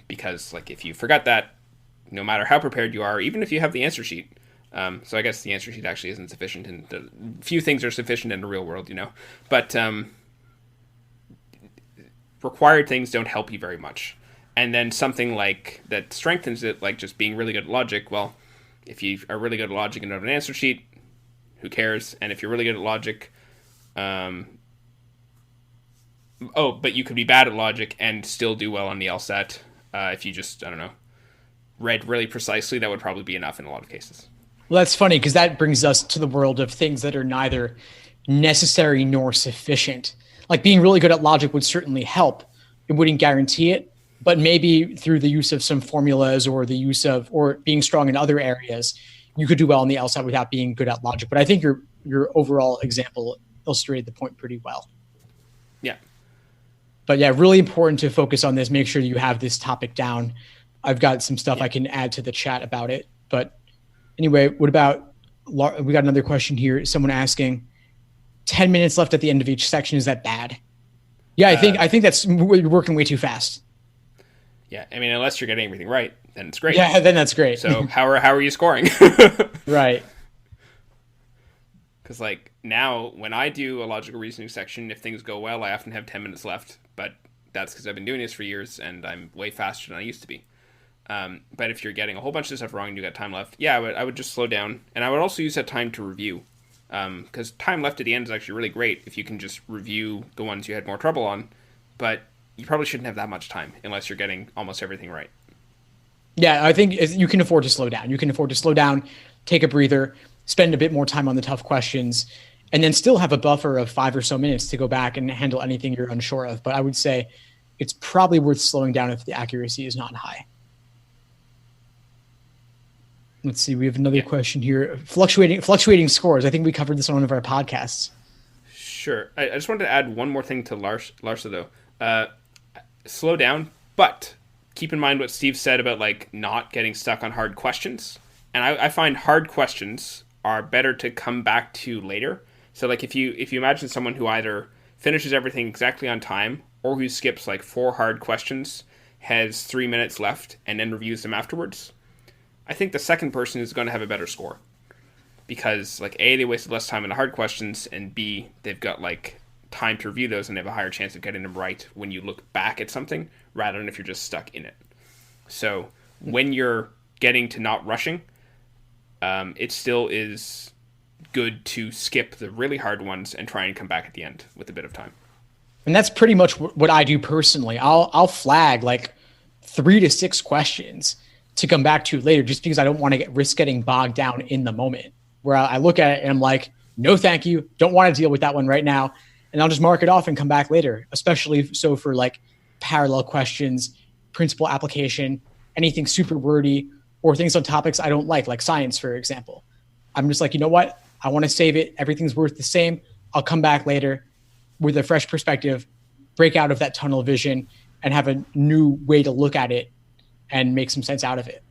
Because like if you forgot that, no matter how prepared you are, even if you have the answer sheet, so I guess the answer sheet actually isn't sufficient, and few things are sufficient in the real world, but required things don't help you very much. And then something like that strengthens it, like just being really good at logic. Well, if you are really good at logic and don't have an answer sheet, who cares? And if you're really good at logic, but you could be bad at logic and still do well on the LSAT. If you just, I don't know, read really precisely, that would probably be enough in a lot of cases. Well, that's funny because that brings us to the world of things that are neither necessary nor sufficient. Like being really good at logic would certainly help. It wouldn't guarantee it, but maybe through the use of some formulas or or being strong in other areas, you could do well on the LSAT without being good at logic. But I think your overall example illustrated the point pretty well. Yeah. But yeah, really important to focus on this. Make sure you have this topic down. I've got some stuff I can add to the chat about it. But anyway, we got another question here. Someone asking, 10 minutes left at the end of each section. Is that bad? Yeah, I think that's you're working way too fast. Yeah, I mean, unless you're getting everything right, then it's great. Yeah, then that's great. So how are you scoring? Right. Because like now, when I do a logical reasoning section, if things go well, I often have 10 minutes left. But that's because I've been doing this for years, and I'm way faster than I used to be. But if you're getting a whole bunch of stuff wrong and you got time left, yeah, I would just slow down. And I would also use that time to review. Because time left at the end is actually really great if you can just review the ones you had more trouble on. But you probably shouldn't have that much time unless you're getting almost everything right. Yeah, I think you can afford to slow down. You can afford to slow down, take a breather, spend a bit more time on the tough questions, and then still have a buffer of 5 or so minutes to go back and handle anything you're unsure of. But I would say it's probably worth slowing down if the accuracy is not high. Let's see. We have another question here. Fluctuating scores. I think we covered this on one of our podcasts. Sure. I just wanted to add one more thing to Larsa though. Slow down, but keep in mind what Steve said about like not getting stuck on hard questions. And I find hard questions are better to come back to later. So like if you imagine someone who either finishes everything exactly on time or who skips like 4 hard questions, has 3 minutes left, and then reviews them afterwards, I think the second person is going to have a better score. Because like A, they wasted less time on the hard questions, and B, they've got like time to review those and they have a higher chance of getting them right when you look back at something rather than if you're just stuck in it. So when you're getting to not rushing, it still is good to skip the really hard ones and try and come back at the end with a bit of time. And that's pretty much what I do personally. I'll flag like 3 to 6 questions to come back to later, just because I don't want to risk getting bogged down in the moment, where I look at it and I'm like, no, thank you. Don't want to deal with that one right now. And I'll just mark it off and come back later, especially so for like parallel questions, principal application, anything super wordy, or things on topics I don't like science, for example. I'm just like, you know what? I want to save it. Everything's worth the same. I'll come back later with a fresh perspective, break out of that tunnel vision, and have a new way to look at it and make some sense out of it.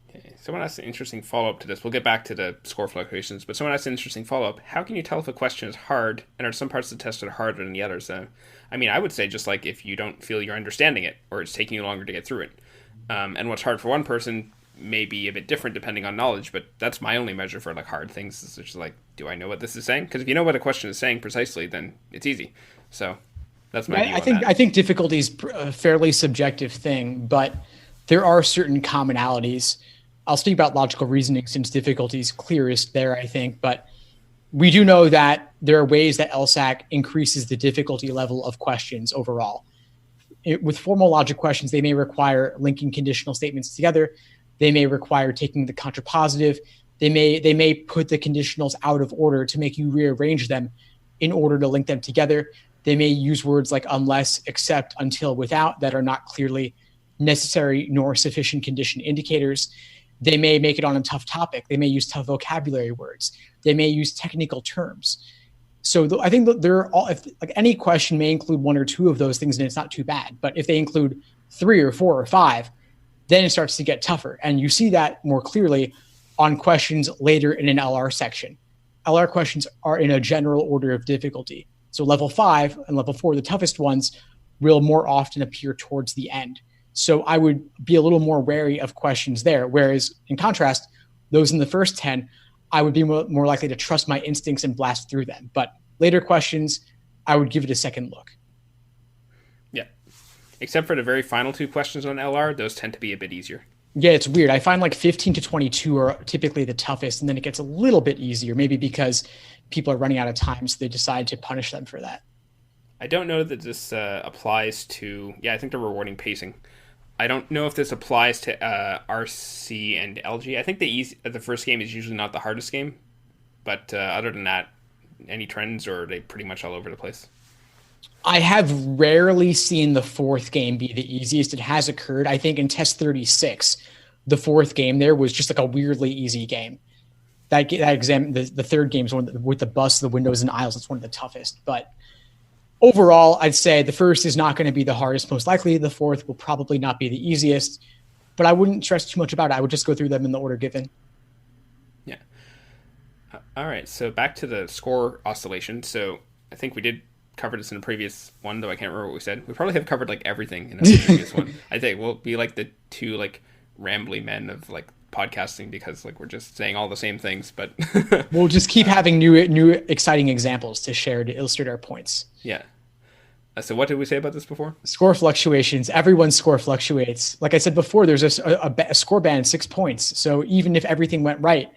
Okay. Someone asked an interesting follow-up to this. We'll get back to the score fluctuations, but someone asked an interesting follow-up. How can you tell if a question is hard, and are some parts of the test that are harder than the others? I mean, I would say just like if you don't feel you're understanding it, or it's taking you longer to get through it. And what's hard for one person may be a bit different depending on knowledge, but that's my only measure for like hard things. It's just like, do I know what this is saying? Because if you know what a question is saying precisely, then it's easy. So that's my view on that. I think difficulty is a fairly subjective thing, but there are certain commonalities. I'll speak about logical reasoning since difficulty is clearest there, I think, but we do know that there are ways that LSAC increases the difficulty level of questions overall. With formal logic questions, they may require linking conditional statements together. They may require taking the contrapositive. They may put the conditionals out of order to make you rearrange them in order to link them together. They may use words like unless, except, until, without that are not clearly necessary nor sufficient condition indicators. They may make it on a tough topic. They may use tough vocabulary words. They may use technical terms. So I think that they're all, if like any question may include 1 or 2 of those things, and it's not too bad. But if they include 3 or 4 or 5, then it starts to get tougher. And you see that more clearly on questions later in an LR section. LR questions are in a general order of difficulty. So level 5 and level 4, the toughest ones, will more often appear towards the end. So I would be a little more wary of questions there. Whereas in contrast, those in the first 10, I would be more likely to trust my instincts and blast through them. But later questions, I would give it a second look. Yeah. Except for the very final 2 questions on LR, those tend to be a bit easier. Yeah, it's weird. I find like 15 to 22 are typically the toughest, and then it gets a little bit easier, maybe because people are running out of time, so they decide to punish them for that. I don't know that this applies to... Yeah, I think they're rewarding pacing. I don't know if this applies to RC and LG. I think the first game is usually not the hardest game, but other than that, any trends, or are they pretty much all over the place? I have rarely seen the 4th game be the easiest. It has occurred. I think in test 36, the 4th game there was just like a weirdly easy game. That exam, the 3rd game is one with the bus, the windows, and aisles. It's one of the toughest. But overall, I'd say the 1st is not going to be the hardest. Most likely, the 4th will probably not be the easiest. But I wouldn't stress too much about it. I would just go through them in the order given. Yeah. All right. So back to the score oscillation. So I think we did cover this in a previous one, though I can't remember what we said. We probably have covered like everything in a previous one. I think we'll be like the 2 like rambly men of like podcasting, because like we're just saying all the same things, but we'll just keep having new exciting examples to share to illustrate our points. Yeah. So what did we say about this before? Score fluctuations. Everyone's score fluctuates. Like I said before, there's a score band 6 points. So even if everything went right,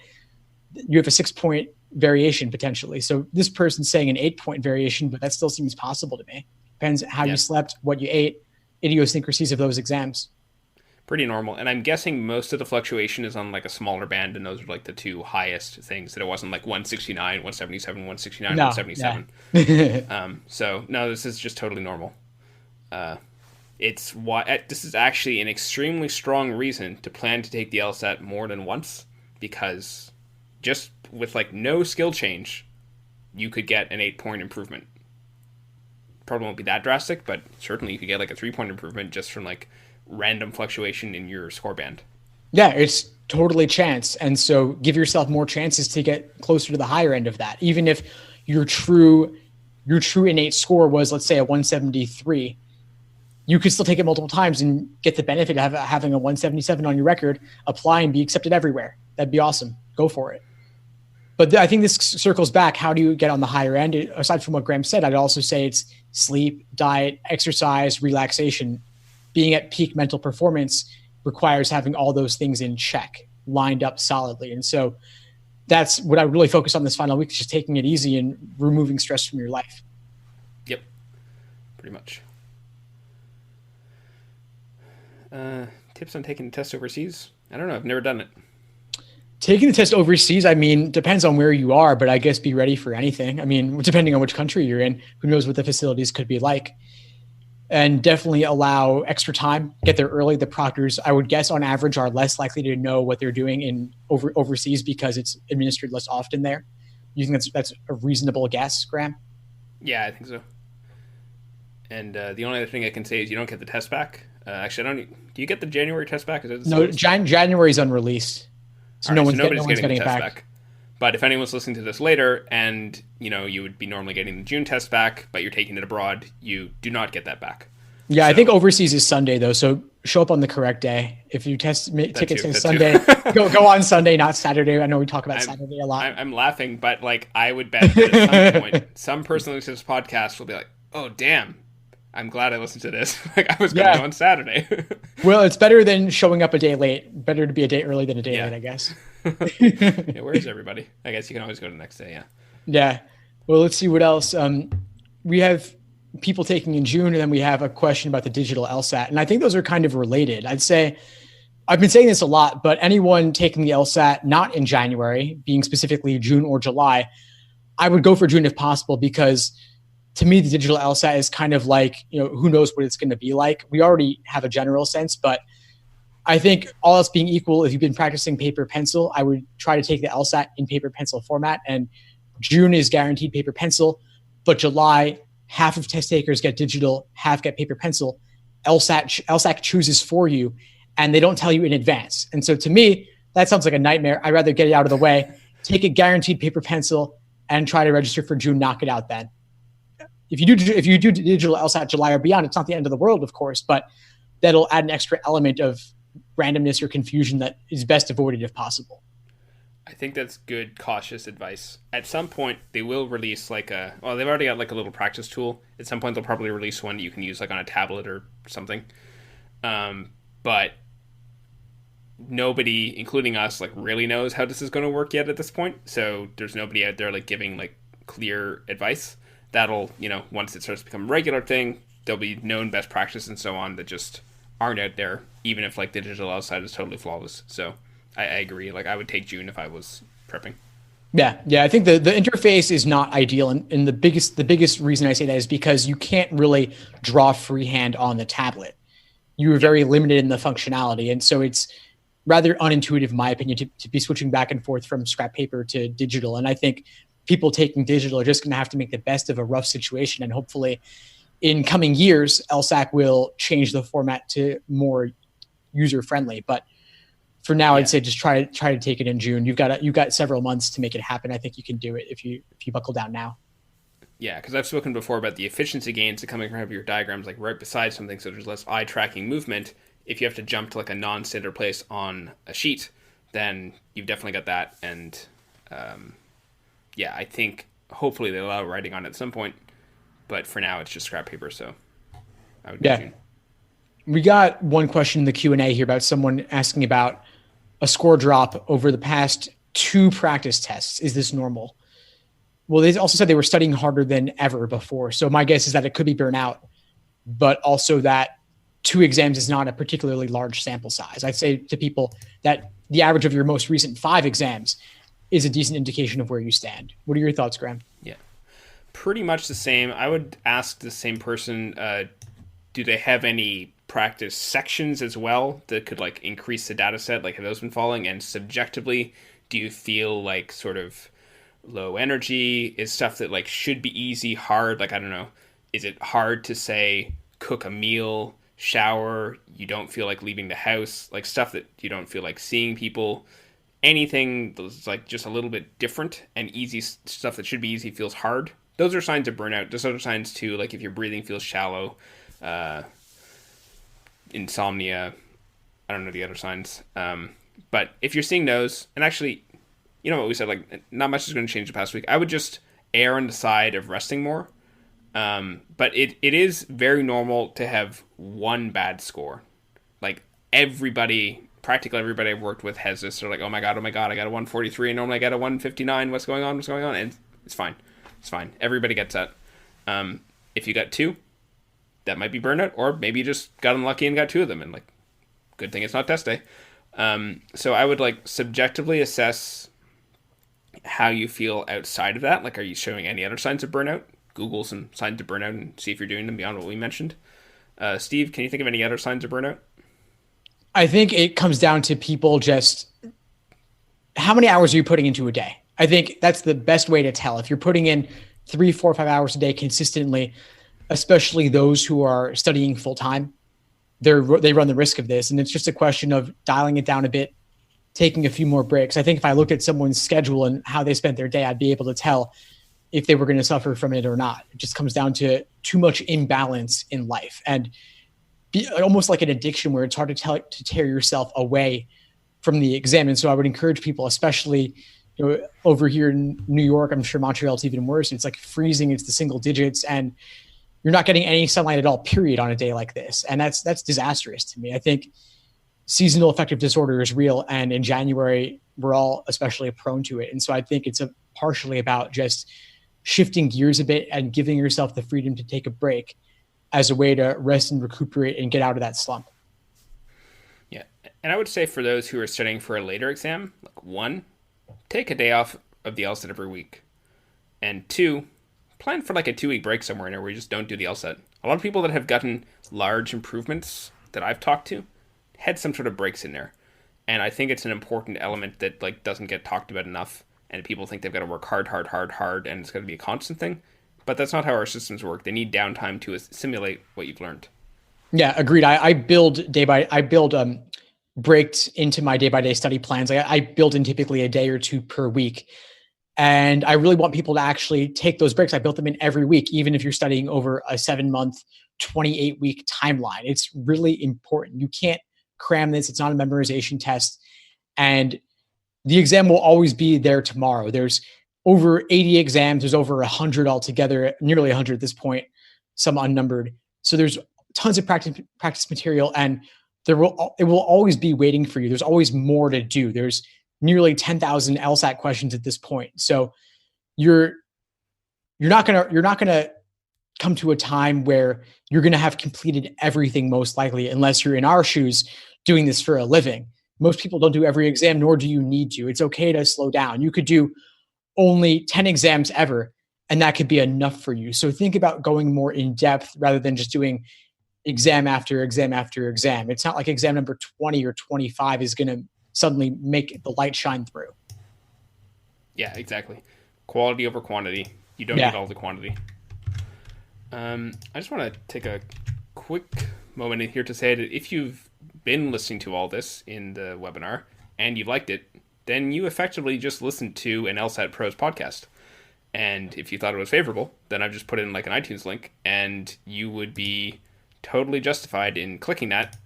you have a 6 point variation potentially. So this person's saying an 8 point variation, but that still seems possible to me. Depends how you slept, what you ate, idiosyncrasies of those exams. Pretty normal. And I'm guessing most of the fluctuation is on like a smaller band, and those are like the two highest things. That it wasn't like 169, 177, 169, No, 177. yeah. So no, this is just totally normal. It's why this is actually an extremely strong reason to plan to take the LSAT more than once, because just with like no skill change, you could get an 8 point improvement. Probably won't be that drastic, but certainly you could get like a 3 point improvement just from like random fluctuation in your score band. Yeah, it's totally chance. And so give yourself more chances to get closer to the higher end of that. Even if your true innate score was, let's say, a 173, you could still take it multiple times and get the benefit of having a 177 on your record, apply and be accepted everywhere. That'd be awesome. Go for it. But I think this circles back. How do you get on the higher end? Aside from what Graham said, I'd also say it's sleep, diet, exercise, relaxation. Being at peak mental performance requires having all those things in check, lined up solidly. And so that's what I really focus on this final week, is just taking it easy and removing stress from your life. Yep, pretty much. Tips on taking the test overseas? I don't know. I've never done it. Taking the test overseas, I mean, depends on where you are, but I guess be ready for anything. I mean, depending on which country you're in, who knows what the facilities could be like. And definitely allow extra time, get there early. The proctors, I would guess on average, are less likely to know what they're doing in overseas because it's administered less often there. You think that's a reasonable guess, Graham? Yeah, I think so. And the only other thing I can say is you don't get the test back. Actually, I don't. Do you get the January test back? No, January is unreleased, so no one's getting it the test back. But if anyone's listening to this later and, you would be normally getting the June test back, but you're taking it abroad, you do not get that back. Yeah, so, I think overseas is Sunday, though, so show up on the correct day. If your tickets say Sunday, go on Sunday, not Saturday. I know we talk about Saturday a lot. I'm laughing, but like I would bet that at some point, some person listening to this podcast will be like, oh, damn, I'm glad I listened to this. Like I was going to go on Saturday. Well, it's better than showing up a day late. Better to be a day early than a day late, I guess. Yeah, where is everybody? I guess you can always go the next day. Yeah. Well, let's see what else. We have people taking in June, and then we have a question about the digital LSAT. And I think those are kind of related. I'd say I've been saying this a lot, but anyone taking the LSAT not in January, being specifically June or July, I would go for June if possible, because to me, the digital LSAT is kind of like, who knows what it's going to be like. We already have a general sense, but I think all else being equal, if you've been practicing paper pencil, I would try to take the LSAT in paper pencil format. And June is guaranteed paper pencil, but July, half of test takers get digital, half get paper pencil. LSAT chooses for you, and they don't tell you in advance. And so to me, that sounds like a nightmare. I'd rather get it out of the way, take a guaranteed paper pencil, and try to register for June, knock it out then. If you do digital LSAT July or beyond, it's not the end of the world, of course, but that'll add an extra element of randomness or confusion that is best avoided if possible. I think that's good, cautious advice. At some point, they will release they've already got like a little practice tool. At some point, they'll probably release one you can use like on a tablet or something. But nobody, including us, like really knows how this is going to work yet at this point. So there's nobody out there like giving like clear advice. That'll, once it starts to become a regular thing, there'll be known best practice and so on that just aren't out there, even if like the digital LSAT is totally flawless. So I agree. Like I would take June if I was prepping. Yeah. I think the interface is not ideal, and the biggest reason I say that is because you can't really draw freehand on the tablet. You are very limited in the functionality, and so it's rather unintuitive, in my opinion, to be switching back and forth from scrap paper to digital. And I think people taking digital are just going to have to make the best of a rough situation, and hopefully, in coming years, LSAC will change the format to more user friendly. But for now, I'd say just try to take it in June. You've got several months to make it happen. I think you can do it if you buckle down now. Yeah, because I've spoken before about the efficiency gains that coming from your diagrams, like right beside something, so there's less eye tracking movement. If you have to jump to like a non-standard place on a sheet, then you've definitely got that. And I think hopefully they allow writing on it at some point. But for now, it's just scrap paper. So I would go Yeah. June. We got one question in the Q&A here about someone asking about a score drop over the past 2 practice tests. Is this normal? Well, they also said they were studying harder than ever before. So my guess is that it could be burnout, but also that 2 exams is not a particularly large sample size. I'd say to people that the average of your most recent 5 exams is a decent indication of where you stand. What are your thoughts, Graham? Yeah, pretty much the same. I would ask the same person, do they have any practice sections as well that could like increase the data set? Like, have those been falling? And subjectively, do you feel like sort of low energy is stuff that like should be easy, hard? Like, I don't know. Is it hard to say cook a meal, shower, you don't feel like leaving the house, like stuff that you don't feel like seeing people? Anything that's like just a little bit different and easy stuff that should be easy feels hard. Those are signs of burnout. There's other signs too, like if your breathing feels shallow, insomnia. I don't know the other signs. But if you're seeing those, and actually, you know what we said, like not much is going to change the past week. I would just err on the side of resting more. But it is very normal to have one bad score. Like practically everybody I've worked with has this. They're like, oh my god, I got a 143 and normally I got a 159. What's going on? And it's fine. It's fine. Everybody gets that. If you got 2, that might be burnout, or maybe you just got unlucky and got 2 of them, and like, good thing it's not test day. So I would like subjectively assess how you feel outside of that. Like, are you showing any other signs of burnout? Google some signs of burnout and see if you're doing them beyond what we mentioned. Steve, can you think of any other signs of burnout? I think it comes down to people just how many hours are you putting into a day? I think that's the best way to tell. If you're putting in 3, 4, 5 hours a day consistently, especially those who are studying full time, they run the risk of this. And it's just a question of dialing it down a bit, taking a few more breaks. I think if I looked at someone's schedule and how they spent their day, I'd be able to tell if they were going to suffer from it or not. It just comes down to too much imbalance in life and almost like an addiction where it's hard to tear yourself away from the exam. And so I would encourage people, especially over here in New York, I'm sure Montreal's even worse. It's like freezing. It's the single digits and you're not getting any sunlight at all, period, on a day like this. And that's disastrous to me. I think seasonal affective disorder is real. And in January, we're all especially prone to it. And so I think it's partially about just shifting gears a bit and giving yourself the freedom to take a break as a way to rest and recuperate and get out of that slump. Yeah. And I would say for those who are studying for a later exam, like 1, take a day off of the LSAT every week. And 2, plan for like a 2-week break somewhere in there where you just don't do the LSAT. A lot of people that have gotten large improvements that I've talked to had some sort of breaks in there. And I think it's an important element that like doesn't get talked about enough. And people think they've got to work hard, and it's going to be a constant thing. But that's not how our systems work. They need downtime to assimilate what you've learned. Yeah, agreed. I build breaks into my day-by-day study plans. I build in typically a day or 2 per week. And I really want people to actually take those breaks. I built them in every week, even if you're studying over a 7-month, 28-week timeline. It's really important. You can't cram this. It's not a memorization test. And the exam will always be there tomorrow. There's over 80 exams. There's over 100 altogether, nearly 100 at this point, some unnumbered. So there's tons of practice material, and it will always be waiting for you. There's always more to do. There's nearly 10,000 LSAT questions at this point. So you're not gonna come to a time where you're gonna have completed everything, most likely, unless you're in our shoes doing this for a living. Most people don't do every exam, nor do you need to. It's okay to slow down. You could do only 10 exams ever, and that could be enough for you. So think about going more in depth rather than just doing exam after exam after exam. It's not like exam number 20 or 25 is going to suddenly make the light shine through. Yeah, exactly. Quality over quantity. You don't need all the quantity. I just want to take a quick moment here to say that if you've been listening to all this in the webinar and you liked it, then you effectively just listened to an LSAT Pros podcast. And if you thought it was favorable, then I've just put in like an iTunes link, and you would be totally justified in clicking that,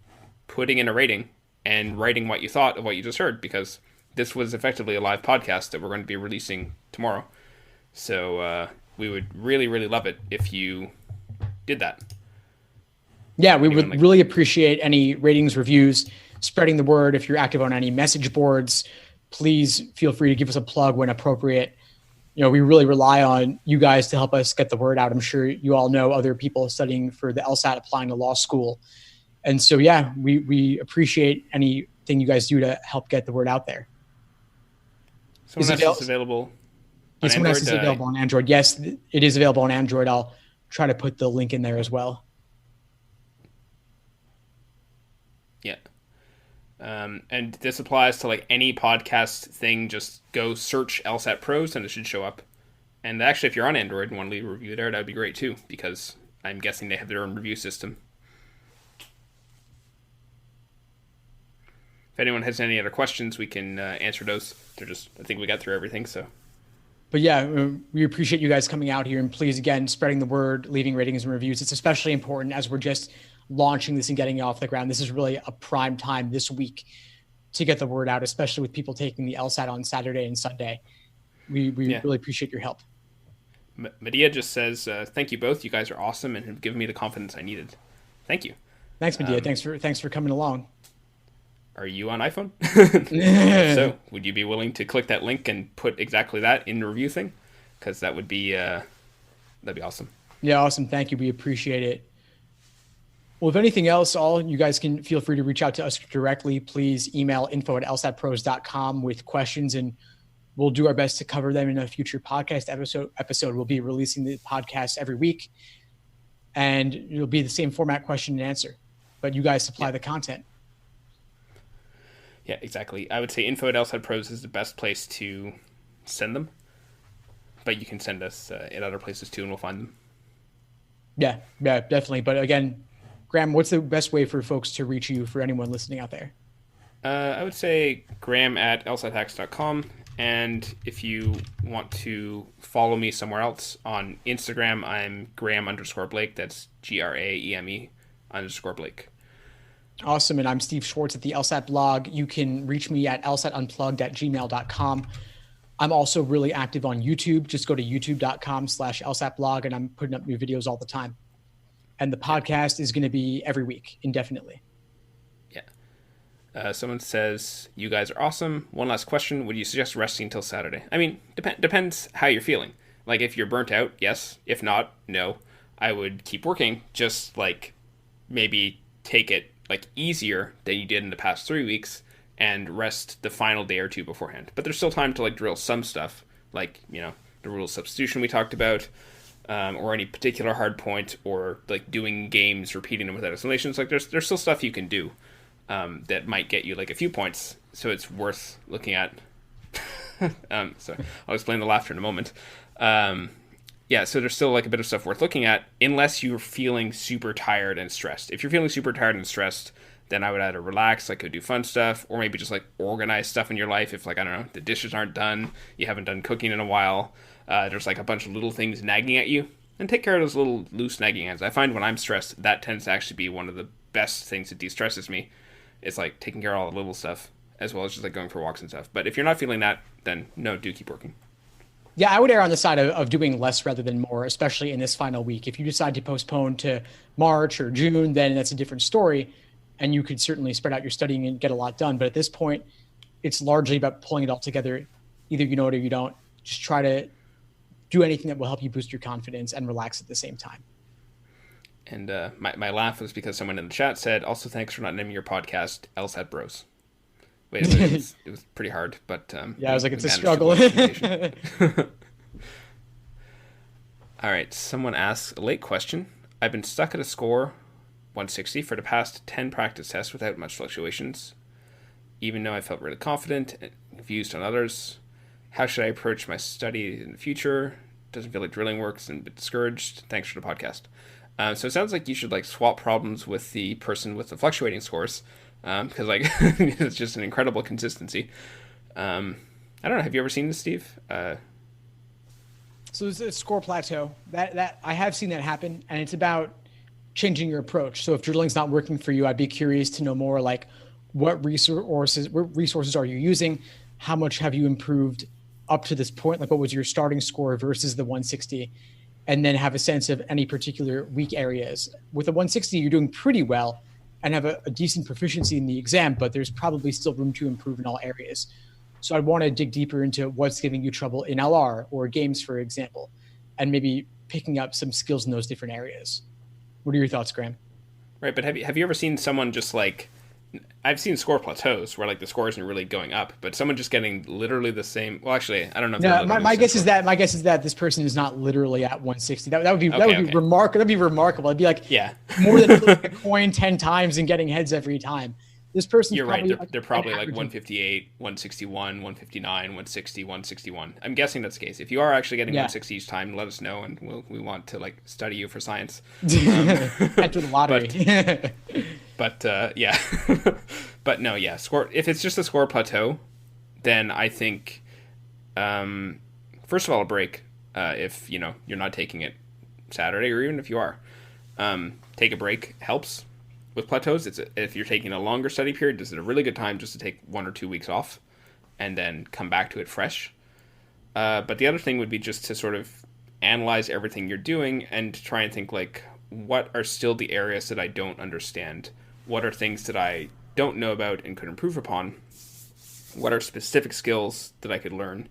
putting in a rating, and writing what you thought of what you just heard, because this was effectively a live podcast that we're going to be releasing tomorrow. So we would really, really love it if you did that. Yeah, we would really appreciate any ratings, reviews, spreading the word. If you're active on any message boards, please feel free to give us a plug when appropriate. We really rely on you guys to help us get the word out. I'm sure you all know other people studying for the LSAT, applying to law school. And so, yeah, we appreciate anything you guys do to help get the word out there. Someone else is available on Someone else is available on Android. Yes, it is available on Android. I'll try to put the link in there as well. Yeah. And this applies to like any podcast thing. Just go search LSAT Pros and it should show up. And actually, if you're on Android and want to leave a review there, that would be great too, because I'm guessing they have their own review system. If anyone has any other questions, we can answer those. I think we got through everything. So. But yeah, we appreciate you guys coming out here, and please, again, spreading the word, leaving ratings and reviews. It's especially important as we're just launching this and getting it off the ground. This is really a prime time this week to get the word out, especially with people taking the LSAT on Saturday and Sunday. We really appreciate your help. Medea just says, thank you both. You guys are awesome and have given me the confidence I needed. Thank you. Thanks, Medea. Thanks for coming along. Are you on iPhone? So, would you be willing to click that link and put exactly that in the review thing? Because that would be that'd be awesome. Yeah, awesome. Thank you. We appreciate it. Well, if anything else, you guys can feel free to reach out to us directly. Please email info@lsatpros.com with questions, and we'll do our best to cover them in a future podcast episode. We'll be releasing the podcast every week, and it'll be the same format, question and answer, but you guys supply the content. Yeah, exactly. I would say info@lsatpros is the best place to send them, but you can send us at other places too, and we'll find them. Yeah, definitely. But again, Graham, what's the best way for folks to reach you, for anyone listening out there? I would say graham@lsathacks.com. And if you want to follow me somewhere else on Instagram, I'm Graham_Blake. That's GRAEME_Blake. Awesome. And I'm Steve Schwartz at the LSAT blog. You can reach me at lsatunplugged@gmail.com. I'm also really active on YouTube. Just go to youtube.com/LSAT blog, and I'm putting up new videos all the time. And the podcast is going to be every week, indefinitely. Yeah. Someone says, you guys are awesome. One last question. Would you suggest resting until Saturday? I mean, depends how you're feeling. Like, if you're burnt out, yes. If not, no. I would keep working. Just, like, maybe take it, like, easier than you did in the past 3 weeks and rest the final day or two beforehand. But there's still time to, like, drill some stuff. Like, the rule of substitution we talked about. Or any particular hard point, or like doing games, repeating them without explanations. Like there's still stuff you can do that might get you like a few points. So it's worth looking at. So I'll explain the laughter in a moment. Yeah, so there's still like a bit of stuff worth looking at, unless you're feeling super tired and stressed. If you're feeling super tired and stressed, then I would either relax, like go do fun stuff, or maybe just like organize stuff in your life. If like, I don't know, the dishes aren't done, you haven't done cooking in a while. There's like a bunch of little things nagging at you, and take care of those little loose nagging ends. I find when I'm stressed, that tends to actually be one of the best things that de-stresses me. It's like taking care of all the little stuff, as well as just like going for walks and stuff. But if you're not feeling that, then no, do keep working. Yeah, I would err on the side of doing less rather than more, especially in this final week. If you decide to postpone to March or June, then that's a different story, and you could certainly spread out your studying and get a lot done. But at this point, it's largely about pulling it all together. Either you know it or you don't. Just try to do anything that will help you boost your confidence and relax at the same time. And my laugh was because someone in the chat said, also thanks for not naming your podcast LSAT Bros. Wait, it was pretty hard, but yeah, I was like, it's a struggle. All right, someone asks a late question. I've been stuck at a score 160 for the past 10 practice tests without much fluctuations, even though I felt really confident and confused on others. How should I approach my study in the future? Doesn't feel like drilling works and a bit discouraged. Thanks for the podcast. So it sounds like you should like swap problems with the person with the fluctuating scores, because like it's just an incredible consistency. I don't know. Have you ever seen this, Steve? So it's a score plateau. That I have seen that happen, and it's about changing your approach. So if drilling's not working for you, I'd be curious to know more like what resources are you using? How much have you improved up to this point? Like what was your starting score versus the 160? and then have a sense of any particular weak areas. With a 160, you're doing pretty well and have a decent proficiency in the exam, but there's probably still room to improve in all areas. So I'd want to dig deeper into what's giving you trouble in LR or games, for example, and maybe picking up some skills in those different areas. What are your thoughts, Graham? Right, but have you ever seen someone just like, I've seen score plateaus where like the score isn't really going up, but someone just getting literally the same. Well, actually, I don't know. If No, my guess is that this person is not literally at 160. That would be remarkable. That'd be remarkable. It'd be like more than flipping a coin 10 times and getting heads every time. This person, you're right. They're probably like 158, 161, 159, 160, 161. I'm guessing that's the case. If you are actually getting 160 each time, let us know, and we want to like study you for science. Enter the lottery. But yeah, but no, yeah. Score. If it's just a score plateau, then I think, first of all, a break. If you're not taking it Saturday, or even if you are, take a break helps. With plateaus, if you're taking a longer study period, this is a really good time just to take 1 or 2 weeks off and then come back to it fresh. But the other thing would be just to sort of analyze everything you're doing and try and think like, what are still the areas that I don't understand? What are things that I don't know about and could improve upon? What are specific skills that I could learn?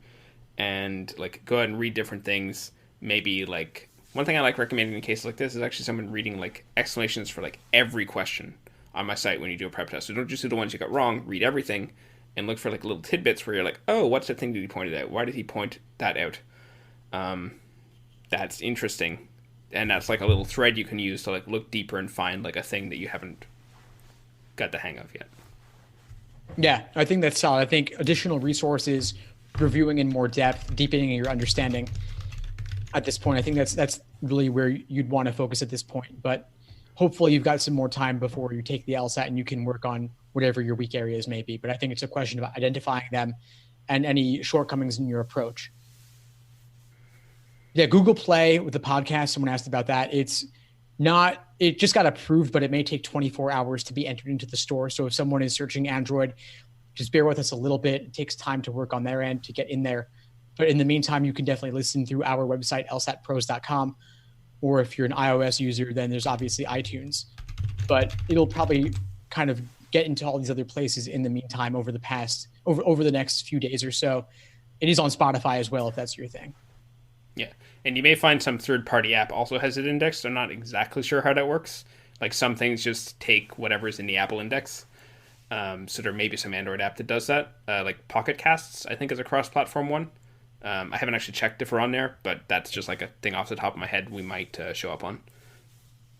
And like go ahead and read different things. Maybe like one thing I like recommending in cases like this is actually someone reading like explanations for like every question on my site when you do a prep test. So don't just do the ones you got wrong, read everything and look for like little tidbits where you're like, oh, what's the thing that he pointed out? Why did he point that out? That's interesting. And that's like a little thread you can use to like look deeper and find like a thing that you haven't got the hang of yet. Yeah, I think that's solid. I think additional resources, reviewing in more depth, deepening your understanding at this point, I think that's really where you'd want to focus at this point. But hopefully you've got some more time before you take the LSAT and you can work on whatever your weak areas may be. But I think it's a question of identifying them and any shortcomings in your approach. Yeah, Google Play with the podcast, someone asked about that. It just got approved, but it may take 24 hours to be entered into the store. So if someone is searching Android, just bear with us a little bit. It takes time to work on their end to get in there. But in the meantime, you can definitely listen through our website, lsatpros.com. Or if you're an iOS user, then there's obviously iTunes. But it'll probably kind of get into all these other places in the meantime over the next few days or so. It is on Spotify as well, if that's your thing. Yeah, and you may find some third-party app also has it indexed. I'm not exactly sure how that works. Like some things just take whatever's in the Apple index. So there may be some Android app that does that. Like Pocket Casts, I think, is a cross-platform one. I haven't actually checked if we're on there, but that's just like a thing off the top of my head we might show up on.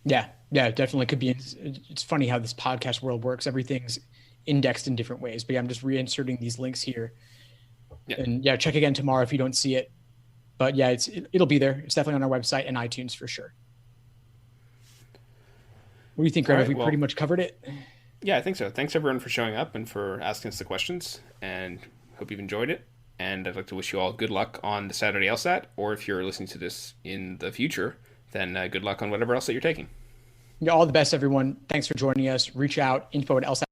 Yeah, it definitely could be. It's funny how this podcast world works. Everything's indexed in different ways. But yeah, I'm just reinserting these links here. Yeah. And yeah, check again tomorrow if you don't see it. But yeah, it'll be there. It's definitely on our website and iTunes for sure. What do you think, Graham? Have we pretty much covered it? Yeah, I think so. Thanks everyone for showing up and for asking us the questions, and hope you've enjoyed it. And I'd like to wish you all good luck on the Saturday LSAT, or if you're listening to this in the future, then good luck on whatever else that you're taking. Yeah, all the best, everyone. Thanks for joining us. Reach out, info@lsat